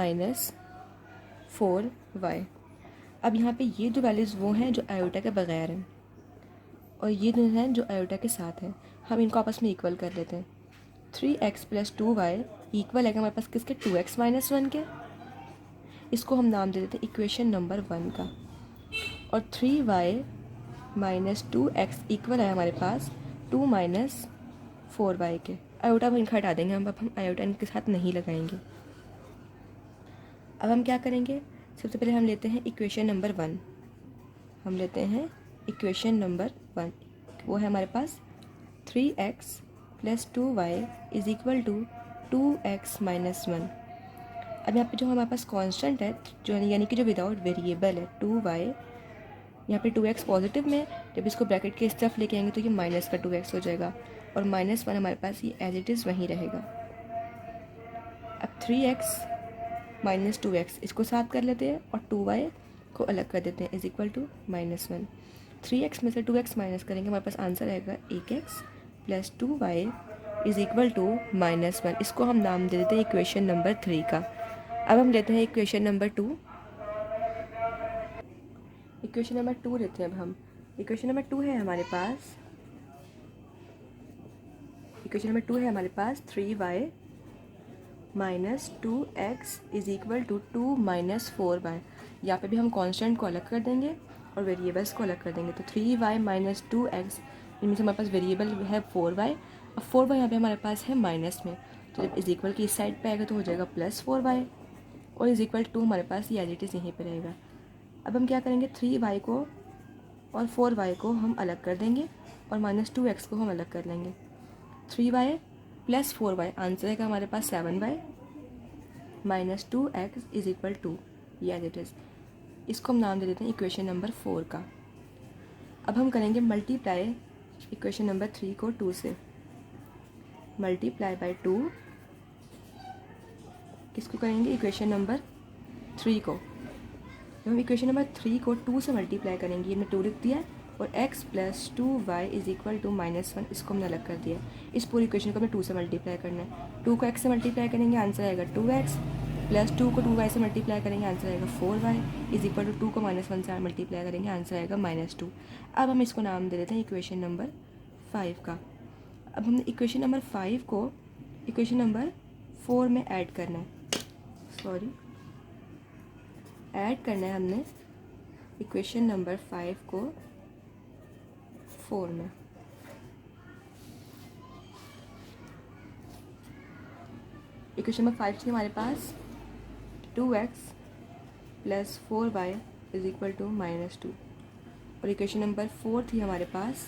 4y। अब यहाँ पे ये जो वैल्यूज़ वो हैं जो आयोटा के बगैर हैं और ये जो हैं जो आयोटा के साथ हैं, हम इनको आपस में इक्वल कर लेते हैं। 3x प्लस 2y इक्वल है हमारे पास किसके, 2x - 1 के, इसको हम नाम दे देते हैं इक्वेशन नंबर 1 का। और 3y माइनस 2x इक्वल है हमारे पास 2 - 4y के। आयोटा हम इनका हटा देंगे, अब हम आयोटा इनके साथ नहीं लगाएंगे। अब हम क्या करेंगे, सबसे पहले हम लेते हैं इक्वेशन नंबर 1, हम लेते हैं इक्वेशन नंबर 1, वो है हमारे पास 3x plus 2y is equal to 2x - 1। अब यहाँ पे जो हमारे पास कांस्टेंट है, जो यानी कि जो विदाउट वेरिएबल है 2y, यहाँ पे 2x पॉजिटिव में, जब इसको ब्रैकेट के इस तरफ लेके आएंगे तो ये माइनस का 2x हो जाएगा और -1 हमारे पास ये एज इट इज़ वहीं रहेगा। अब 3x माइनस 2x इसको साथ कर लेते हैं और 2y को अलग कर देते हैं, इज इक्वल टू -1। 3x में से 2x माइनस करेंगे, हमारे पास आंसर आएगा 1x plus 2y is equal to -1। इसको हम नाम दे देते हैं इक्वेशन नंबर 3 का। अब हम लेते हैं इक्वेशन नंबर 2, इक्वेशन नंबर 2 लेते हैं। अब हम इक्वेशन नंबर 2 है हमारे पास, इक्वेशन नंबर 2 है हमारे पास 3y minus 2x is equal to 2 - 4y। यहाँ पे भी हम कांस्टेंट को अलग कर देंगे और वेरिएबल्स को अलग कर देंगे। तो 3y माइनस 2x, इनमें से हमारे पास वेरिएबल है 4y, अब 4y यहाँ पे हमारे पास है माइनस में, तो जब इज इक्वल की इस साइड पे आएगा तो हो जाएगा प्लस 4y और इज इक्वल टू हमारे पास ये एज इट इज़ यहीं पे रहेगा। अब हम क्या करेंगे, 3y को और 4y को हम अलग कर देंगे और -2x को हम अलग कर लेंगे। 3y प्लस 4y, आंसर है हमारे पास 7y minus 2x is equal to, ये एज इट इज़। इसको हम नाम दे देते हैं इक्वेशन नंबर 4 का। अब हम करेंगे मल्टीप्लाई इक्वेशन नंबर 3 को 2 से, मल्टीप्लाई बाय 2, किसको करेंगे, इक्वेशन नंबर 3 को। जब हम इक्वेशन नंबर 3 को 2 से मल्टीप्लाई करेंगे, ये हमने 2 लिख दिया है और x plus 2y is equal to -1, इसको हमने अलग कर दिया। इस पूरी इक्वेशन को हमें 2 से मल्टीप्लाई करना है। 2 को x से मल्टीप्लाई करेंगे, आंसर आएगा 2x, प्लस 2 को 2y से मल्टीप्लाई करेंगे, आंसर आएगा 4y, इज इक्वल टू 2 को -1 से मल्टीप्लाई करेंगे, आंसर आएगा -2। अब हम इसको नाम दे देते हैं इक्वेशन नंबर 5 का। अब हमने इक्वेशन नंबर 5 को इक्वेशन नंबर 4 में ऐड करना है, ऐड करना है हमने इक्वेशन नंबर 5 को 4 में। इक्वेशन नंबर 5 थी हमारे पास 2x plus 4y is equal to -2, और इक्वेशन नंबर 4 थी हमारे पास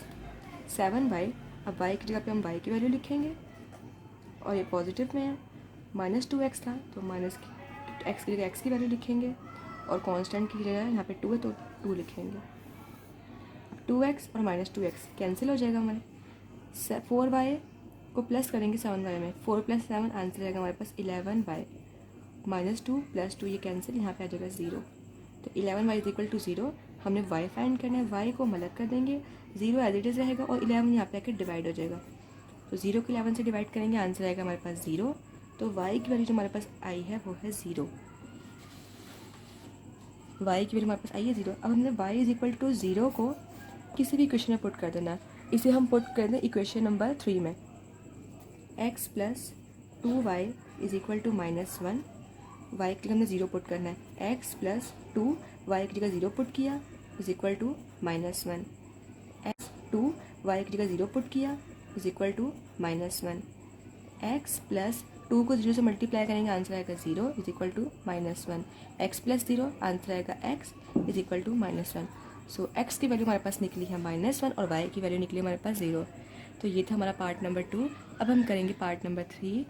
7y। अब y की जगह पे हम y की वैल्यू लिखेंगे, और ये पॉजिटिव में है, -2x था तो x की जगह x की वैल्यू लिखेंगे, और कांस्टेंट की जगह यहाँ पे 2 है तो 2 लिखेंगे। 2x और -2x कैंसिल हो जाएगा हमारे। 4y को प्लस करेंगे 7y में, 4 + 7 आंसर आएगा हमारे पास 11y, -2 + 2 ये कैंसिल, यहाँ पे आ जाएगा 0, तो 11y इज इक्वल टू 0। हमने y फाइंड करना है, y को हम अलग कर देंगे, 0 एज इट इज़ रहेगा और 11 यहाँ पे आकर डिवाइड हो जाएगा, तो 0 को 11 से डिवाइड करेंगे, आंसर आएगा हमारे पास 0। तो y की वैल्यू जो हमारे पास आई है वो है 0, y की वैल्यू हमारे पास आई है 0। अब हमने y इज इक्वल टू 0 को किसी भी इक्वेशन में पुट कर देना। इसे हम पुट कर दें इक्वेशन नंबर 3 में, x plus 2y is equal to -1, y के लिए हमने 0 पुट करना है, x प्लस 2 y की जगह 0 पुट किया is equal to -1, x 2 y की जगह 0 पुट किया is equal to -1, x plus 2 को 0 से मल्टीप्लाई करेंगे, आंसर आएगा 0 is equal to -1, x plus 0 answer आएगा x is equal to -1। So x की वैल्यू हमारे पास निकली है -1 और y की वैल्यू निकली हमारे पास 0। तो ये था हमारा पार्ट नंबर 2। अब हम करेंगे पार्ट नंबर 3।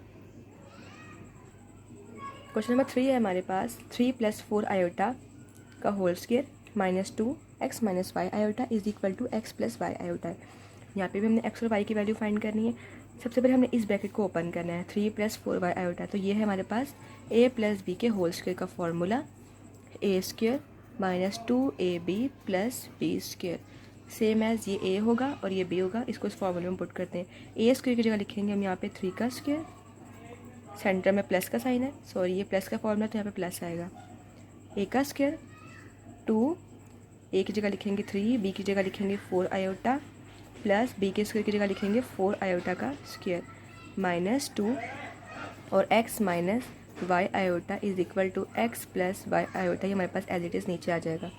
क्वेश्चन नंबर 3 है हमारे पास 3 + 4 आयोटा का whole square -2x - y iota is equal to x + y iota है। यहाँ पे भी हमने x और y की वैल्यू फाइंड करनी है। सबसे पहले हमने इस ब्रैकेट को ओपन करना है, 3 + 4y आयोटा, तो ये है हमारे पास a + b के होल स्क्वायर का formula, a² - 2ab + b², same as ये a होगा और ये b होगा, इसको इस फॉर्मूले में पुट करते हैं। a² की जगह लिखेंगे हम यहाँ पे 3 का स्क्वायर, सेंटर में प्लस का साइन है, सॉरी ये प्लस का फॉर्मूला तो यहाँ पे प्लस आएगा, a का स्क्वायर 2, a की जगह लिखेंगे 3, b की जगह लिखेंगे 4 आयोटा, प्लस b के स्क्वायर की जगह लिखेंगे 4 आयोटा का स्क्वायर, -2 और x - y iota is equal to x + y iota, ये हमारे पास एज इट इज़ नीचे आ जाएगा।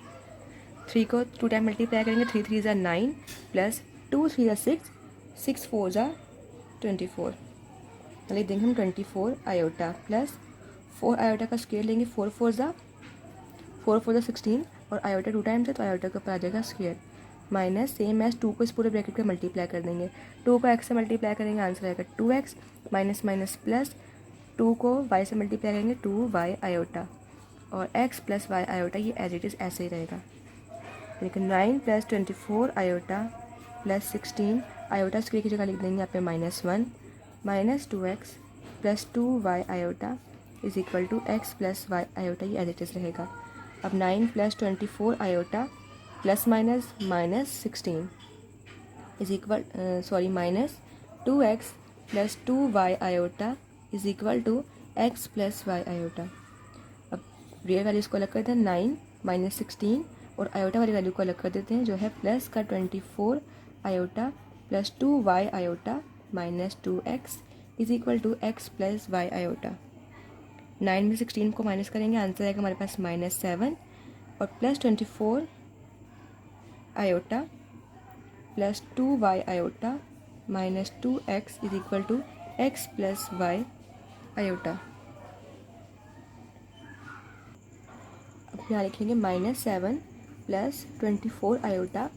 3 को 2 टाइम मल्टीप्लाई करेंगे, 3 3 = 9 प्लस 2 3 = 6, 6 4 = 24, लिख देंगे हम 24 आयोटा, प्लस 4 आयोटा का स्क्वायर लेंगे, 4 4 = 16 और आयोटा 2 टाइम्स है तो आयोटा के ऊपर आ जाएगा स्क्वायर, माइनस सेम एज 2 को इस पूरे ब्रैकेट पे मल्टीप्लाई कर देंगे, 2 को x से मल्टीप्लाई करेंगे, आंसर आएगा 2x, माइनस माइनस प्लस 2 को y से मल्टीप्लाई करेंगे 2y आयोटा, और x + y आयोटा ये एज इट इज़ ऐसे ही रहेगा। लेकिन 9 + 24 आयोटा प्लस 16 आयोटा स्क्वायर की जगह लिख देंगे यहाँ पे -1, -2x + 2y iota is equal to x + y iota, ये एज इट इज़ रहेगा। अब 9 + 24 iota plus minus -16 is equal -2x + 2y iota is equal to x + y iota. अब रियल वैल्यूज़ को अलग कर दें, 9 - 16 और आयोटा वाली वैल्यू को अलग कर देते हैं, जो है प्लस का 24 iota plus 2y iota -2x is equal to x + y iota. 9 में 16 को माइनस करेंगे, आंसर आएगा हमारे पास -7 और plus 24 iota plus 2y iota -2x is equal to x + y iota. अब यहाँ लिखेंगे -7 plus 24 iota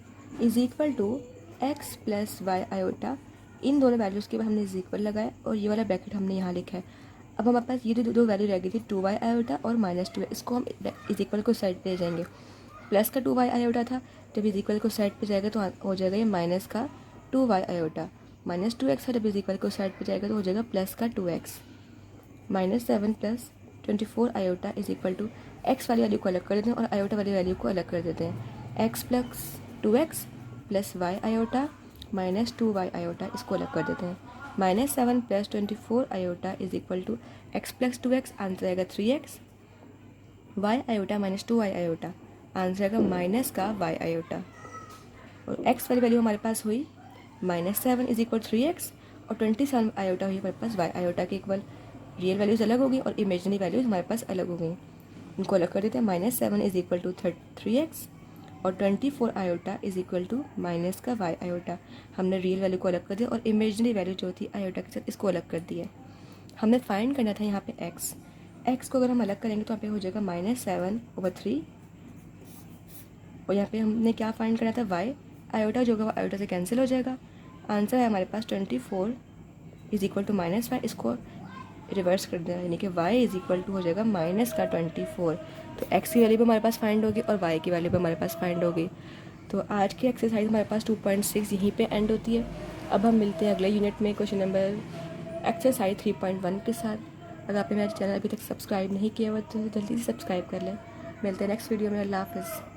is equal to x + y iota. इन दोनों वैल्यूज़ के बाद हमने इज इक्वल लगाया और ये वाला ब्रैकेट हमने यहाँ लिखा है। अब हमारे पास ये दो वैल्यू रह गई थी 2y आयोटा और -2, इसको हम इज इक्वल को साइड पे ले जाएंगे। प्लस का 2y आयोटा था, जब इज इक्वल को साइड पे जाएगा तो हो जाएगा ये माइनस का 2y आयोटा, -2x है, जब इज इक्वल को साइड पे जाएगा तो हो जाएगा प्लस का 2x। -7 + 24 iota is equal to x वाली वैल्यू को अलग कर देते हैं और आयोटा वाली वैल्यू को अलग कर देते हैं, x + 2x plus Y iota minus 2y iota, इसको अलग कर देते हैं। -7 plus 24 iota is equal to x plus 2x, answer आएगा 3x। y iota minus 2y iota, answer आएगा माइनस का y आयोटा। और x वाली वैल्यू हमारे पास हुई -7 इज इक्वल 3x, और 27 आयोटा हुई हमारे पास y आयोटा के इक्वल। रियल वैल्यूज़ अलग होगी और इमेजनरी वैल्यूज़ हमारे पास अलग हो गई, इनको अलग कर देते हैं। -7 इज इक्वल टू 3x, और 24 iota is equal to minus का y आयोटा। हमने रियल वैल्यू को अलग कर दिया और इमेजनरी वैल्यू जो थी आयोटा के साथ, इसको अलग कर दिया। हमने फाइंड करना था यहाँ पे x को अगर हम अलग करेंगे तो यहाँ पे हो जाएगा -7/3, और यहाँ पे हमने क्या फाइंड करना था, y आयोटा, जो होगा आयोटा से कैंसिल हो जाएगा। आंसर है हमारे पास 24 इज इक्वल टू -5, इसको रिवर्स कर देना, यानी कि y इज इक्वल टू हो जाएगा माइनस का 24। तो x की वैल्यू भी हमारे पास फाइंड होगी और y की वैल्यू भी हमारे पास फाइंड होगी। तो आज की एक्सरसाइज हमारे पास 2.6 यहीं पे एंड होती है। अब हम मिलते हैं अगले यूनिट में क्वेश्चन नंबर एक्सरसाइज 3.1 के साथ। अगर आपने मेरा चैनल अभी तक सब्सक्राइब नहीं किया हुआ तो जल्दी से सब्सक्राइब कर लें। मिलते हैं नेक्स्ट वीडियो में। अल्लाह हाफ़िज़।